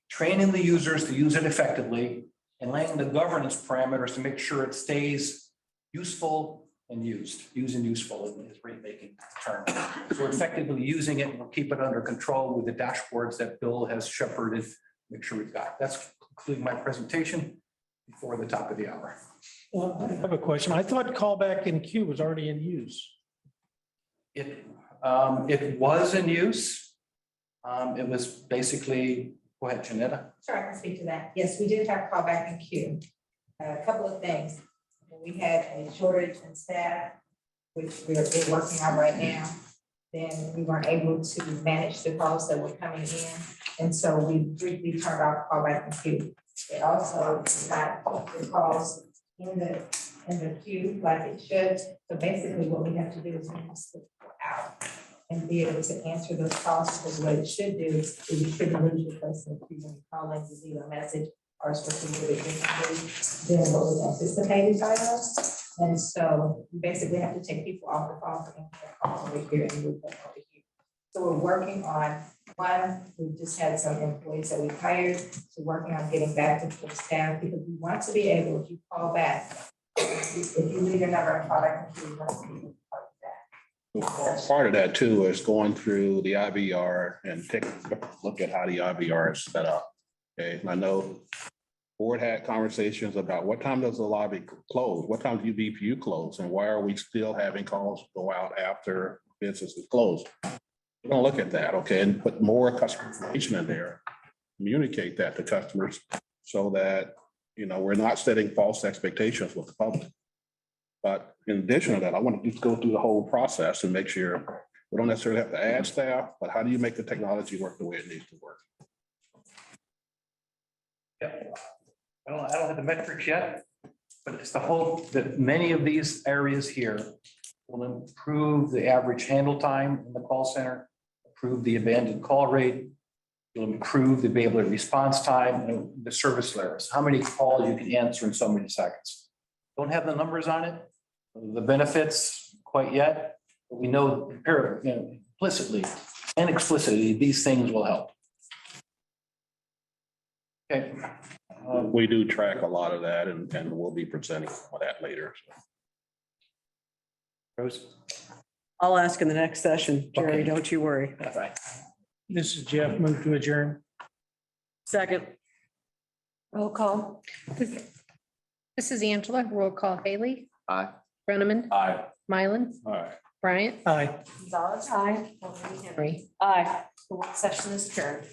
training the users to use it effectively, and laying the governance parameters to make sure it stays useful and used and useful is rate making term. So we're effectively using it and we'll keep it under control with the dashboards that Bill has shepherded, make sure we've got. That's concluding my presentation before the top of the hour. Well, I have a question. I thought callback in queue was already in use. It was in use. It was basically, go ahead, Janetta. Sure, I can speak to that. Yes, we did have callback and queue. A couple of things. We had a shortage in staff, which we're working on right now. Then we weren't able to manage the calls that were coming in. And so we briefly turned off callback and queue. It also did not put the calls in the queue like it should. So basically what we have to do is we have to switch out and be able to answer those calls, because what it should do is we shouldn't lose your place in the queue when you call in to leave a message or supposed to do it differently than what was anticipated by us. And so we basically have to take people off the phone and call over here and move them over here. So we're working on one, we've just had some employees that we hired, so working on getting back to full staff, because we want to be able, if you call back, if you leave your number and call back, we want to be able to call you back. Part of that too is going through the IVR and taking a look at how the IVR is set up. Okay, and I know board had conversations about what time does the lobby close? What time do BPU close? And why are we still having calls go out after business is closed? We're gonna look at that, okay, and put more customer information in there. Communicate that to customers so that, you know, we're not setting false expectations with the public. But in addition to that, I want to just go through the whole process and make sure we don't necessarily have to add staff, but how do you make the technology work the way it needs to work? Yeah. I don't have the metrics yet, but it's the hope that many of these areas here will improve the average handle time in the call center, improve the abandoned call rate, will improve the available response time, and the service levels, how many calls you can answer in so many seconds. Don't have the numbers on it, the benefits quite yet, but we know implicitly and explicitly, these things will help. Okay. We do track a lot of that and we'll be presenting on that later. Rose? I'll ask in the next session, Jerry, Okay. don't you worry. All right. This is Jeff, move to adjourn. Second. Roll call. This is Angela. Roll call. Haley. Aye. Brenneman. Aye. Mylan. All right. Bryant. Aye. Gonzalez. Aye. Henry. Aye. The work session is adjourned.